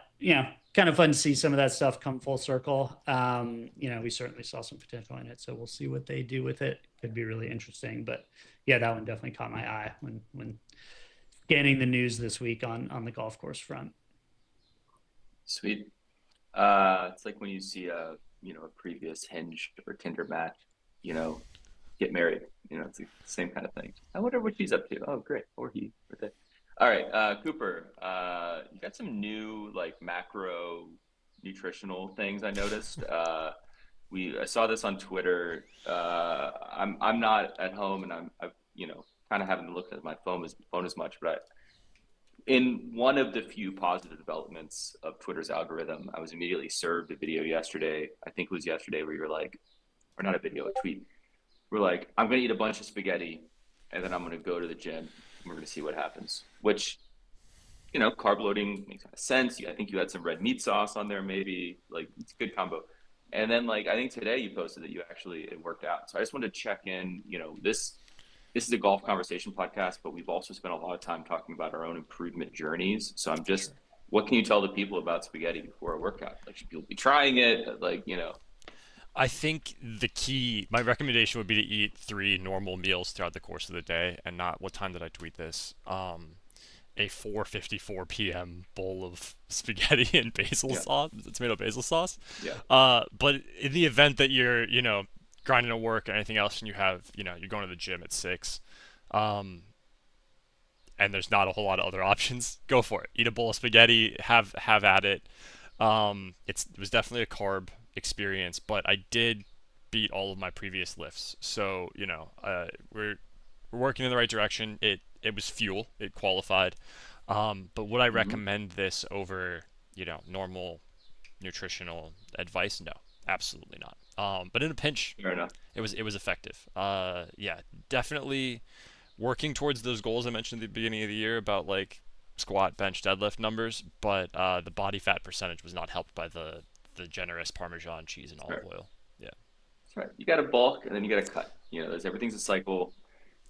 kind of fun to see some of that stuff come full circle. We certainly saw some potential in it, so we'll see what they do with it. Could be really interesting. But yeah, that one definitely caught my eye when scanning the news this week on the golf course front. Sweet. It's like when you see a previous Hinge or Tinder match, get married. It's the same kind of thing. I wonder what she's up to. Oh, great. Or he, or they. All right, Cooper, you got some new like macro nutritional things I noticed. I saw this on Twitter. I'm not at home, and I've kind of haven't looked at my phone as much, but in one of the few positive developments of Twitter's algorithm, I was immediately served a video yesterday. I think it was yesterday, where you're like, or not a video, a tweet. We're like, I'm going to eat a bunch of spaghetti, and then I'm going to go to the gym, and we're going to see what happens. Which, carb loading makes kind of sense. I think you had some red meat sauce on there, maybe. Like, it's a good combo. And then, like, I think today you posted that it worked out. So I just wanted to check in. This is a golf conversation podcast, but we've also spent a lot of time talking about our own improvement journeys. So I'm just, Sure. What can you tell the people about spaghetti before a workout? Like, should people be trying it? Like, I think my recommendation would be to eat 3 normal meals throughout the course of the day, and not, what time did I tweet this? A 4:54 p.m. bowl of spaghetti and basil sauce, tomato basil sauce. Yeah. But in the event that you're, grinding at work or anything else, and you have, you're going to the gym at 6, and there's not a whole lot of other options, go for it. Eat a bowl of spaghetti, have at it. It was definitely a carb experience, but I did beat all of my previous lifts. So, we're working in the right direction. It was fuel. It qualified. But would I recommend this over, normal nutritional advice? No, absolutely not. But in a pinch, Fair enough. it was effective. Yeah, definitely working towards those goals I mentioned at the beginning of the year about like squat, bench, deadlift numbers, but the body fat percentage was not helped by the generous Parmesan cheese and olive oil. Yeah. That's right. You got to bulk, and then you got to cut. Everything's a cycle.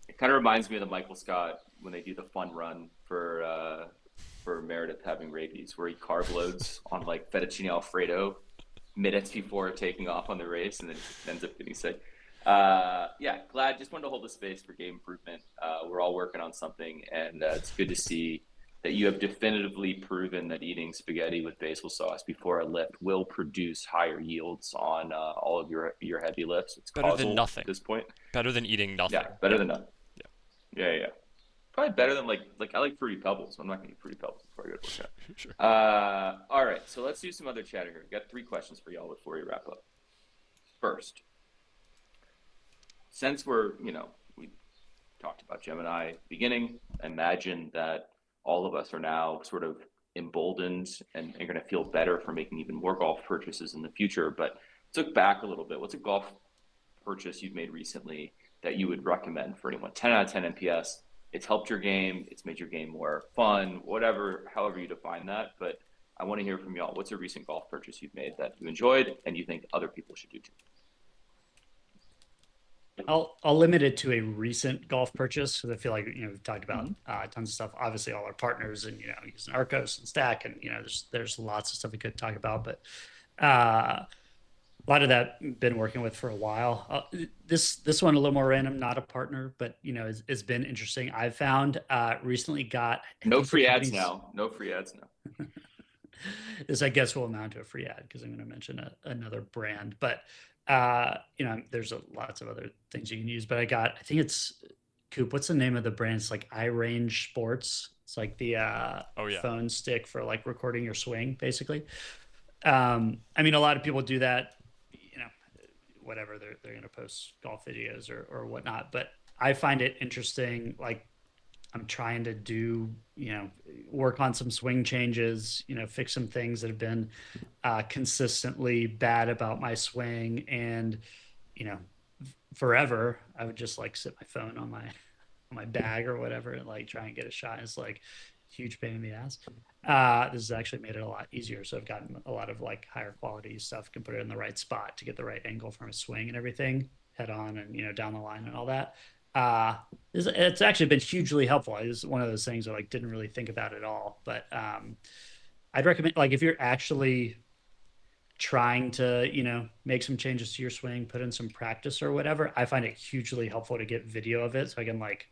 It kind of reminds me of the Michael Scott when they do the fun run for Meredith having rabies, where he carb loads on like fettuccine Alfredo minutes before taking off on the race, and then ends up getting sick. Just wanted to hold the space for game improvement. We're all working on something, and it's good to see that you have definitively proven that eating spaghetti with basil sauce before a lift will produce higher yields on all of your heavy lifts. It's better than nothing at this point. Better than eating nothing. Yeah, better than nothing. Yeah. Probably better than like I like Fruity Pebbles. I'm not gonna eat Fruity Pebbles before I go to work out. Sure. All right, so let's do some other chatter here. We got 3 questions for y'all before we wrap up. First, since we talked about Gemini at the beginning, imagine that all of us are now sort of emboldened and are going to feel better for making even more golf purchases in the future. But let's look back a little bit. What's a golf purchase you've made recently that you would recommend for anyone? 10 out of 10 NPS. It's helped your game. It's made your game more fun, however you define that. But I want to hear from y'all. What's a recent golf purchase you've made that you enjoyed and you think other people should do too? I'll limit it to a recent golf purchase because I feel like we've talked about Mhm. tons of stuff. Obviously, all our partners and using Arcos and Stack and there's lots of stuff we could talk about, but a lot of that been working with for a while. This one a little more random, not a partner, but it's been interesting. I've found recently got I No think the free ads company's now. No free ads now. this I guess will amount to a free ad because I'm going to mention another brand, but there's lots of other things you can use. But I think it's Coop. What's the name of the brand? It's like iRange Sports. It's like the Oh yeah. phone stick for like recording your swing, basically. I mean, a lot of people do that, whatever they're going to post golf videos or whatnot. But I find it interesting. Like I'm trying to do, work on some swing changes, fix some things that have been consistently bad about my swing. And, you know, forever, I would just like sit my phone on my bag or whatever and like try and get a shot. It's like huge pain in the ass. This has actually made it a lot easier. So I've gotten a lot of like higher quality stuff, can put it in the right spot to get the right angle from a swing and everything, head on and down the line and all that. It's actually been hugely helpful. It's one of those things I like didn't really think about at all. But I'd recommend like if you're actually trying to make some changes to your swing, put in some practice or whatever, I find it hugely helpful to get video of it so I can like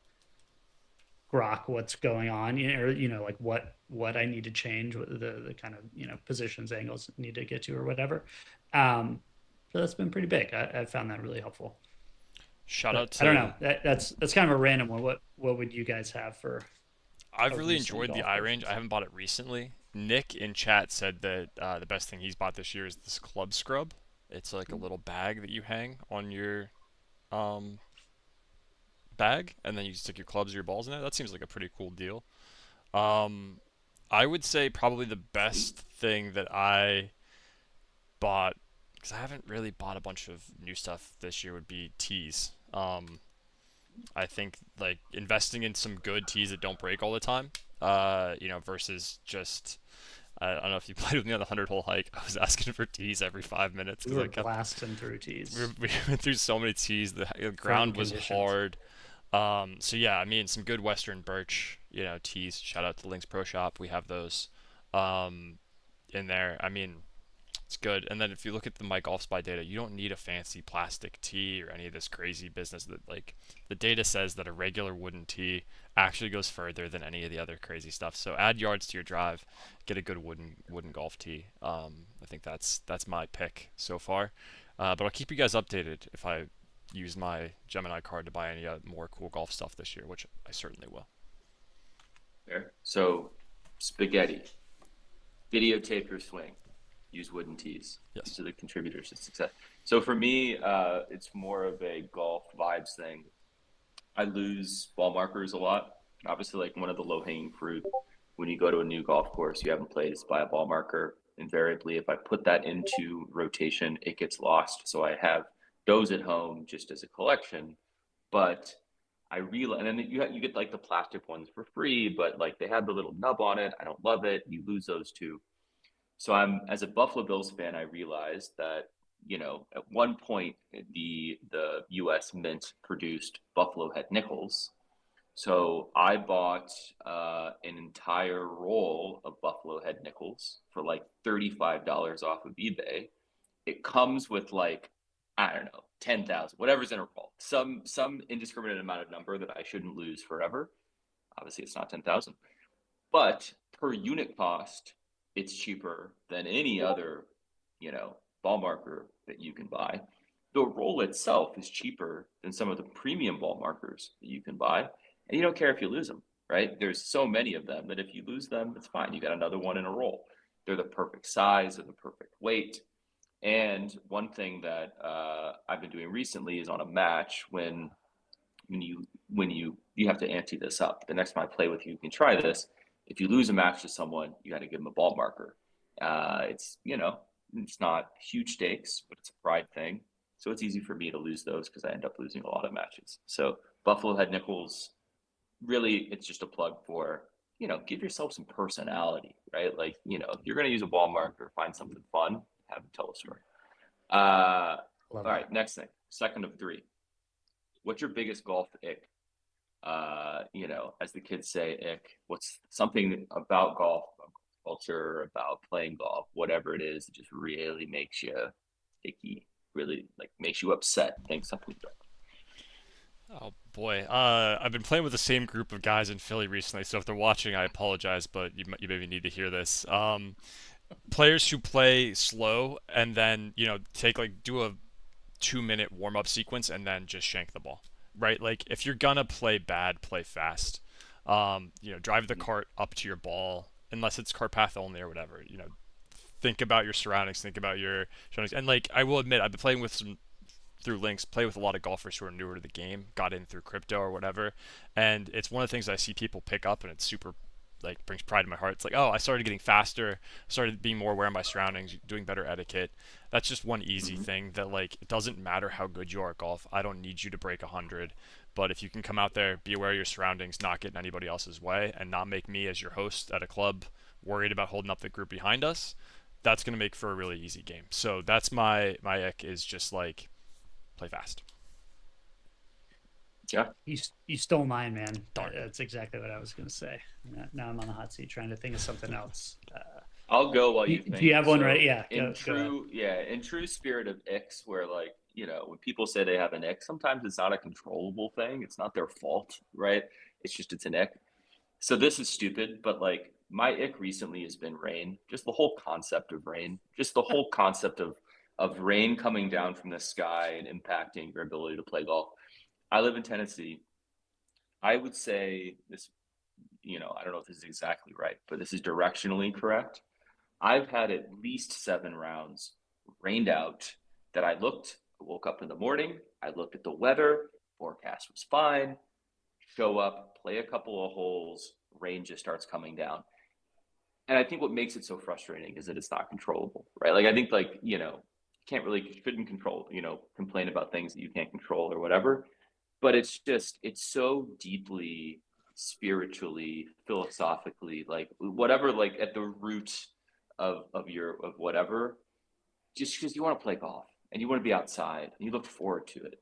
grok what's going on, or like what I need to change, what the kind of positions, angles need to get to or whatever. So that's been pretty big. I found that really helpful. Shout But out I don't know. to That's kind of a random one. What would you guys have for I've a really recent enjoyed the golf iRange. I purchase? haven't bought it recently. Nick in chat said that the best thing he's bought this year is this club scrub. It's like a little bag that you hang on your um, bag, and then you stick your clubs or your balls in there. That seems like a pretty cool deal. Um, I would say probably the best thing that I bought, because I haven't really bought a bunch of new stuff this year, would be Tease. I think like investing in some good tees that don't break all the time, versus just I don't know if you played with me on the 100-hole hike. I was asking for tees every 5 minutes We because were I kept blasting through tees, we went through so many tees. The frame ground was conditions. hard. So yeah, I mean some good Western birch, tees. Shout out to Links Pro Shop. We have those um, in there. I mean, it's good. And then if you look at the My Golf Spy data, you don't need a fancy plastic tee or any of this crazy business that like the data says that a regular wooden tee actually goes further than any of the other crazy stuff. So add yards to your drive, get a good wooden golf tee. I think that's my pick so far. But I'll keep you guys updated if I use my Gemini card to buy any more cool golf stuff this year, which I certainly will. Fair. So, spaghetti. Videotape your swing. Use wooden tees. Yes. These are the contributors to success. So for me, it's more of a golf vibes thing. I lose ball markers a lot. Obviously, like one of the low hanging fruit when you go to a new golf course you haven't played is buy a ball marker. Invariably, if I put that into rotation, it gets lost. So I have those at home just as a collection. But I realize, and then you get like the plastic ones for free, but like they have the little nub on it. I don't love it. You lose those too. So I'm as a Buffalo Bills fan, I realized that at one point the U.S. Mint produced Buffalo Head nickels. So I bought an entire roll of Buffalo Head nickels for like $35 off of eBay. It comes with like I don't know 10,000, whatever's in a roll, some indiscriminate amount of number that I shouldn't lose forever. Obviously, it's not 10,000, but per unit cost, it's cheaper than any other, ball marker that you can buy. The roll itself is cheaper than some of the premium ball markers that you can buy, and you don't care if you lose them, right? There's so many of them that if you lose them, it's fine. You got another one in a roll. They're the perfect size, they're the perfect weight. And one thing that I've been doing recently is on a match when you have to ante this up. The next time I play with you, you can try this. If you lose a match to someone, you got to give them a ball marker. It's not huge stakes, but it's a pride thing. So it's easy for me to lose those because I end up losing a lot of matches. So Buffalo Head Nickels, really, it's just a plug for give yourself some personality, right? Like if you're going to use a ball marker, find something fun, have them tell a story. Love All that. right, next thing, second of three. What's your biggest golf ick? As the kids say, ick. What's something about golf, about culture, about playing golf, whatever it is, that just really makes you icky, really like makes you upset. Think something. Oh boy, I've been playing with the same group of guys in Philly recently, so if they're watching, I apologize, but you maybe need to hear this. Players who play slow and then take like do a 2 minute warm up sequence and then just shank the ball, right? Like if you're gonna play bad, play fast. Drive the cart up to your ball unless it's cart path only or whatever. Think about your surroundings, think about your surroundings, and like I will admit, I've been playing with some through links, play with a lot of golfers who are newer to the game, got in through crypto or whatever, and it's one of the things I see people pick up, and it's super like brings pride in my heart. It's like, oh, I started getting faster, started being more aware of my surroundings, doing better etiquette. That's just one easy thing that like it doesn't matter how good you are at golf. I don't need you to break 100, but if you can come out there, be aware of your surroundings, not get in anybody else's way, and not make me as your host at a club worried about holding up the group behind us, that's going to make for a really easy game. So that's my ick is just like play fast. Yeah. You stole mine, man. Darn. That's exactly what I was going to say. Now I'm on the hot seat trying to think of something else. I'll go while you Do think. you have one So, right? Yeah. In Go ahead. true, in true spirit of Icks, where like, when people say they have an ick, sometimes it's not a controllable thing. It's not their fault, right? It's an ick. So this is stupid, but like my ick recently has been rain. Just the whole concept of rain. Just the whole concept of rain coming down from the sky and impacting your ability to play golf. I live in Tennessee. I would say this, I don't know if this is exactly right, but this is directionally correct. I've had at least 7 rounds rained out that I woke up in the morning, I looked at the weather, forecast was fine, show up, play a couple of holes, rain just starts coming down. And I think what makes it so frustrating is that it's not controllable, right? Like I think like, shouldn't control, complain about things that you can't control or whatever. But it's so deeply spiritually, philosophically, like whatever, like at the root of whatever, just because you want to play golf and you want to be outside and you look forward to it,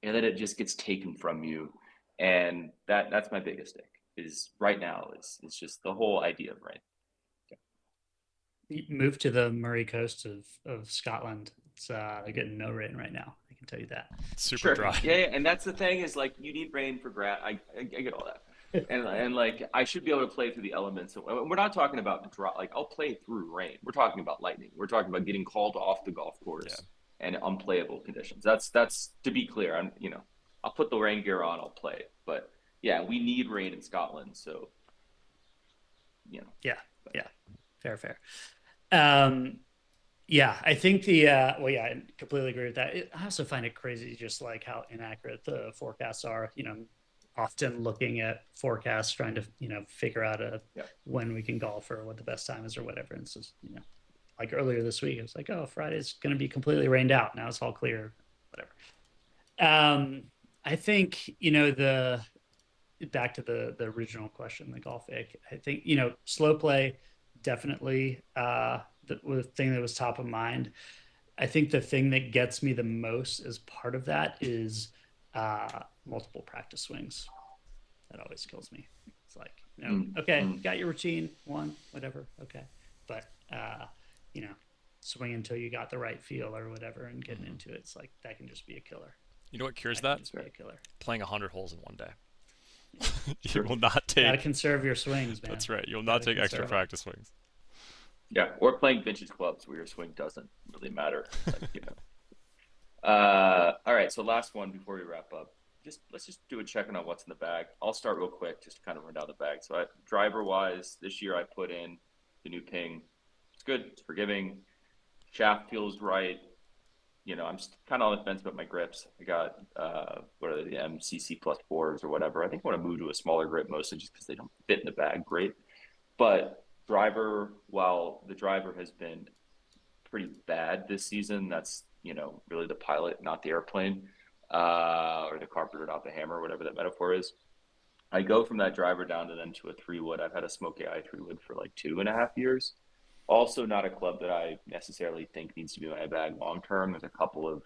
and then it just gets taken from you. And that's my biggest thing is right now it's just the whole idea of rain. You moved to the Murray Coast of Scotland. It's they're getting no rain right now. I can tell you that. Super Sure. dry. Yeah. And that's the thing is like you need rain for grass. I get all that. And like I should be able to play through the elements. We're not talking about dry, like I'll play through rain. We're talking about lightning. We're talking about getting called off the golf course and unplayable conditions. That's to be clear. I'll put the rain gear on. I'll play it. But yeah, we need rain in Scotland. So Yeah. Fair. Yeah, I think I completely agree with that. I also find it crazy just like how inaccurate the forecasts are. Often looking at forecasts, trying to, figure out when we can golf or what the best time is or whatever. And it's just, like earlier this week, it was like, oh, Friday's going to be completely rained out. Now it's all clear, whatever. I think, back to the original question, the golf ick, I think, slow play, definitely the thing that was top of mind. I think the thing that gets me the most as part of that is multiple practice swings. That always kills me. It's like, okay, got your routine, one, whatever, okay. But, swing until you got the right feel or whatever and getting into it, it's like, that can just be a killer. You know what cures that? Just be a killer. Playing 100 holes in one day. You will not take. Gotta conserve your swings, man. That's right. You'll not take extra practice swings. Yeah, or playing vintage clubs where your swing doesn't really matter. All right, so last one before we wrap up. Let's just do a check-in on what's in the bag. I'll start real quick, just to kind of run down the bag. So driver-wise, this year I put in the new ping. It's good. It's forgiving. Shaft feels right. I'm kind of on the fence about my grips. I got, what are they, the MCC plus 4s or whatever. I think I want to move to a smaller grip mostly just because they don't fit in the bag great. But driver, while the driver has been pretty bad this season, that's, really the pilot, not the airplane, or the carpenter, not the hammer, whatever that metaphor is. I go from that driver down to a 3-wood. I've had a Smoky Eye 3-wood for like 2.5 years. Also not a club that I necessarily think needs to be in my bag long term. There's a couple of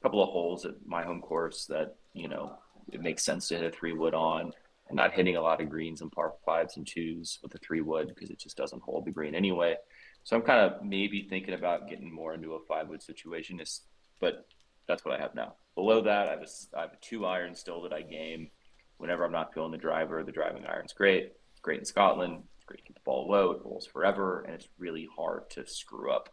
holes at my home course that it makes sense to hit a 3-wood on, and not hitting a lot of greens and par 5s and 2s with a 3-wood because it just doesn't hold the green anyway. So I'm kind of maybe thinking about getting more into a 5-wood situation, but that's what I have now. Below that, I have a 2-iron still that I game whenever I'm not feeling the driver. The driving iron's great. It's great in Scotland. It's great to keep the ball low. It rolls forever, and it's really hard to screw up.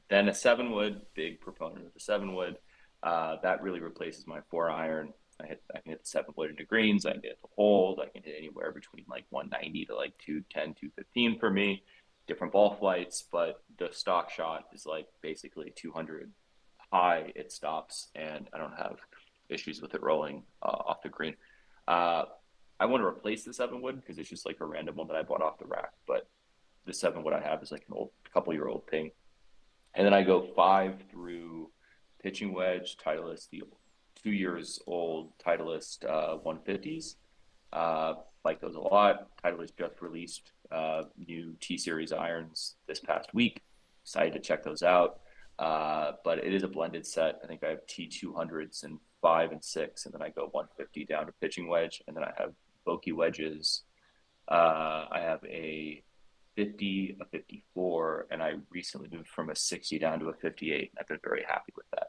Then a 7-wood, big proponent of the 7-wood. That really replaces my 4-iron. I can hit the 7-wood into greens. I can hit the hold. I can hit anywhere between like 190 to like 210, 215 for me. Different ball flights, but the stock shot is like basically 200 high. It stops, and I don't have issues with it rolling off the green. I want to replace the 7-wood because it's just like a random one that I bought off the rack. But the 7-wood I have is like an couple-year-old thing. And then I go 5 through pitching wedge, Titleist, the 2-year-old Titleist 150s. Like those a lot. Titleist just released new T-Series irons this past week. Excited to check those out. But it is a blended set. I think I have T200s in 5 and 6, and then I go 150 down to pitching wedge, and then I have Vokey wedges. I have a 50, a 54, and I recently moved from a 60 down to a 58. I've been very happy with that.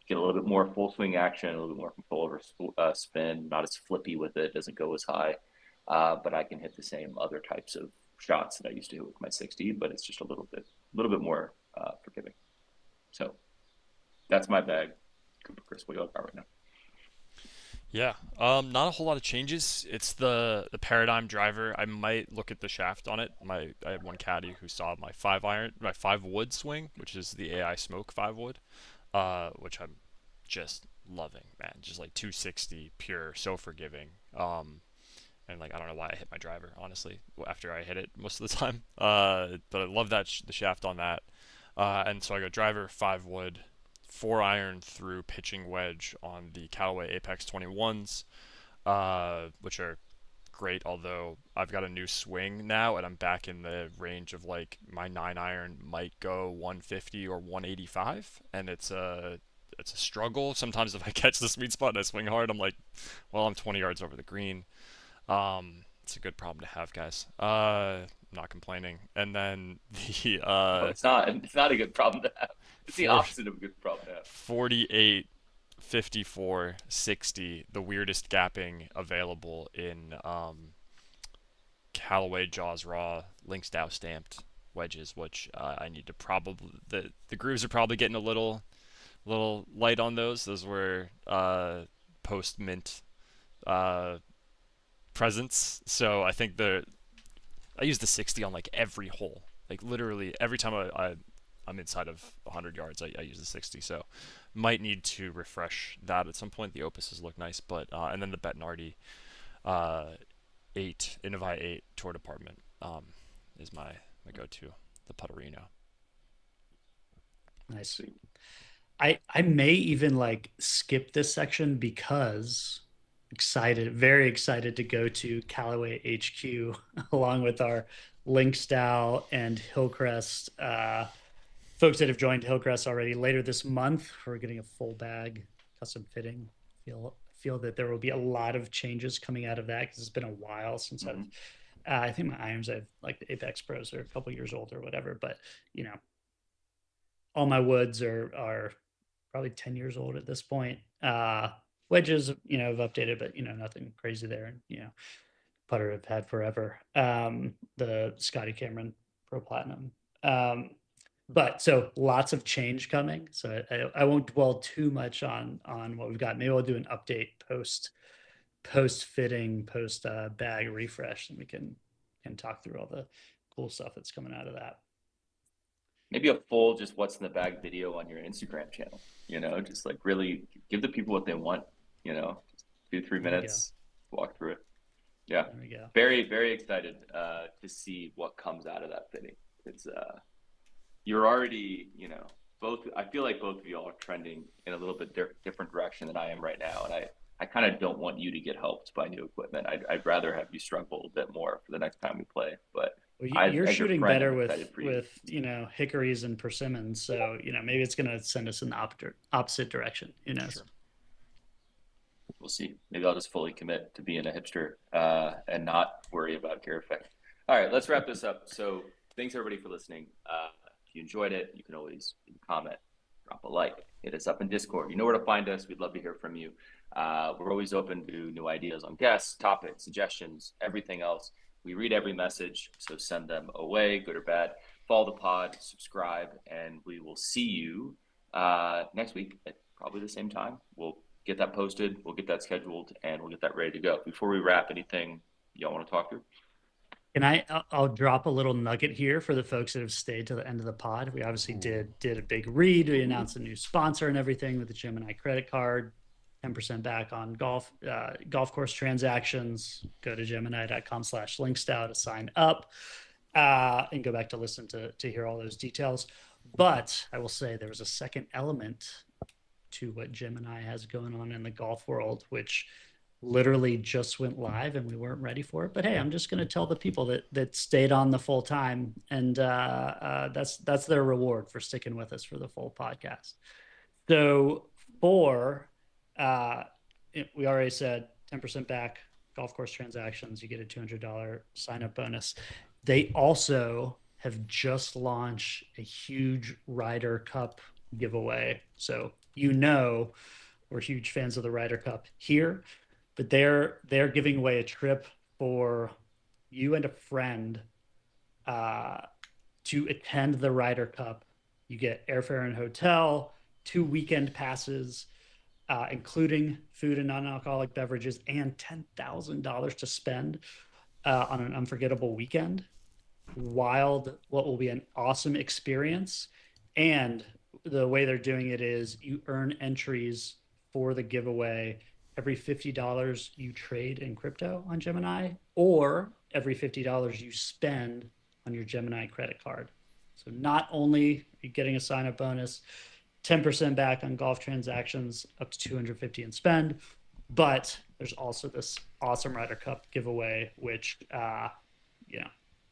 Get a little bit more full swing action, a little bit more control over spin, not as flippy with it, doesn't go as high, but I can hit the same other types of shots that I used to hit with my 60, but it's just a little bit more forgiving. So that's my bag. Cooper, Chris, what do you got right now? Yeah, not a whole lot of changes. It's the paradigm driver. I might look at the shaft on it. I had one caddy who saw my 5-wood swing, which is the AI Smoke 5-wood, which I'm just loving, man. Just like 260 pure, so forgiving. And like I don't know why I hit my driver, honestly, after I hit it most of the time. But I love that the shaft on that. And so I go driver 5-wood. 4-iron through pitching wedge on the Callaway Apex 21s, which are great, although I've got a new swing now and I'm back in the range of like my 9-iron might go 150 or 185, and it's a struggle. Sometimes if I catch the sweet spot and I swing hard, I'm like, well, I'm 20 yards over the green. It's a good problem to have, guys. I'm not complaining. And then the It's not a good problem to have. It's the opposite of a good problem to have. 48, 54, 60, the weirdest gapping available in Callaway Jaws Raw LinksDAO stamped wedges, which I need to probably the grooves are probably getting a little light on those. Those were post mint presents, so I think I use the 60 on like every hole, like literally every time I'm inside of 100 yards, I use the 60. So might need to refresh that at some point. The Opuses look nice, but and then the Bettinardi 8 Innovi 8 Tour Department is my go-to, the Putterino. Nice. I may even like skip this section because very excited to go to Callaway HQ along with our LinksDAO and Hillcrest folks that have joined Hillcrest already. Later this month, we're getting a full bag custom fitting. Feel that there will be a lot of changes coming out of that because it's been a while since I think my irons, I've like the Apex Pros are a couple years old or whatever, but all my woods are probably 10 years old at this point. Wedges, have updated, but nothing crazy there. And putter I've had forever. The Scotty Cameron Pro Platinum. But so lots of change coming. So I won't dwell too much on what we've got. Maybe I'll do an update post fitting, post bag refresh, and we can talk through all the cool stuff that's coming out of that. Maybe a full just what's in the bag video on your Instagram channel. Just like really give the people what they want. Just 2-3 minutes, walk through it. Yeah, there we go. Very, very excited to see what comes out of that fitting. It's you're already, I feel like both of y'all are trending in a little bit different direction than I am right now, and I kind of don't want you to get helped by new equipment. I'd rather have you struggle a bit more for the next time we play. But you're shooting better with hickories and persimmons, so maybe it's going to send us in the opposite direction. Who knows? Sure. We'll see. Maybe I'll just fully commit to being a hipster and not worry about gear effect. All right, let's wrap this up. So thanks everybody for listening. If you enjoyed it, you can always leave a comment, drop a like, hit us up in Discord. You know where to find us. We'd love to hear from you. We're always open to new ideas on guests, topics, suggestions, everything else. We read every message, so send them away, good or bad. Follow the pod, subscribe, and we will see you next week at probably the same time. We'll get that posted, we'll get that scheduled, and we'll get that ready to go. Before we wrap, anything y'all want to talk through? And I'll drop a little nugget here for the folks that have stayed to the end of the pod. We obviously did a big read. We announced a new sponsor and everything with the Gemini Credit Card. 10% back on golf course transactions. Go to gemini.com/LinksDAO to sign up and go back to listen to hear all those details. But I will say there was a second element to what Gemini has going on in the golf world, which literally just went live and we weren't ready for it. But hey, I'm just going to tell the people that stayed on the full time, and that's their reward for sticking with us for the full podcast. So we already said 10% back golf course transactions, you get a $200 sign up bonus. They also have just launched a huge Ryder Cup giveaway. So, we're huge fans of the Ryder Cup here, but they're giving away a trip for you and a friend to attend the Ryder Cup. You get airfare and hotel, 2 weekend passes, including food and non-alcoholic beverages, and $10,000 to spend on an unforgettable weekend. What will be an awesome experience. And the way they're doing it is you earn entries for the giveaway every $50 you trade in crypto on Gemini, or every $50 you spend on your Gemini credit card. So not only are you getting a sign-up bonus, 10% back on golf transactions up to $250 in spend, but there's also this awesome Ryder Cup giveaway, which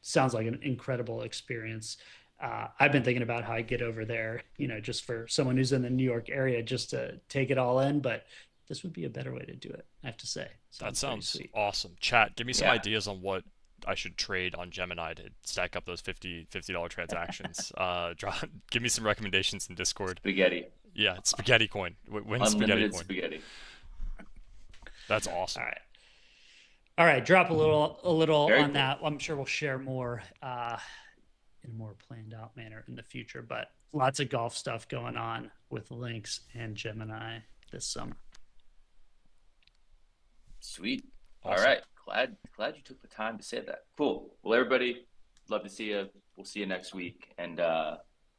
sounds like an incredible experience. I've been thinking about how I get over there, just for someone who's in the New York area, just to take it all in, but this would be a better way to do it, I have to say. That sounds awesome. Chat, give me some ideas on what I should trade on Gemini to stack up those $50 transactions. Give me some recommendations in Discord. Spaghetti. Yeah, it's spaghetti coin. Win Unlimited spaghetti coin. That's awesome. All right. Drop a little Very on cool. that. I'm sure we'll share more in a more planned out manner in the future, but lots of golf stuff going on with Lynx and Gemini this summer. Sweet. Awesome. All right. Glad you took the time to say that. Cool. Well, everybody, love to see you. We'll see you next week. And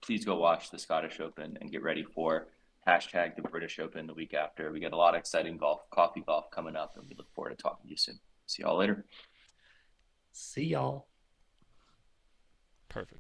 please go watch the Scottish Open and get ready for #the British Open the week after. We got a lot of exciting coffee golf coming up, and we look forward to talking to you soon. See y'all later. See y'all. Perfect.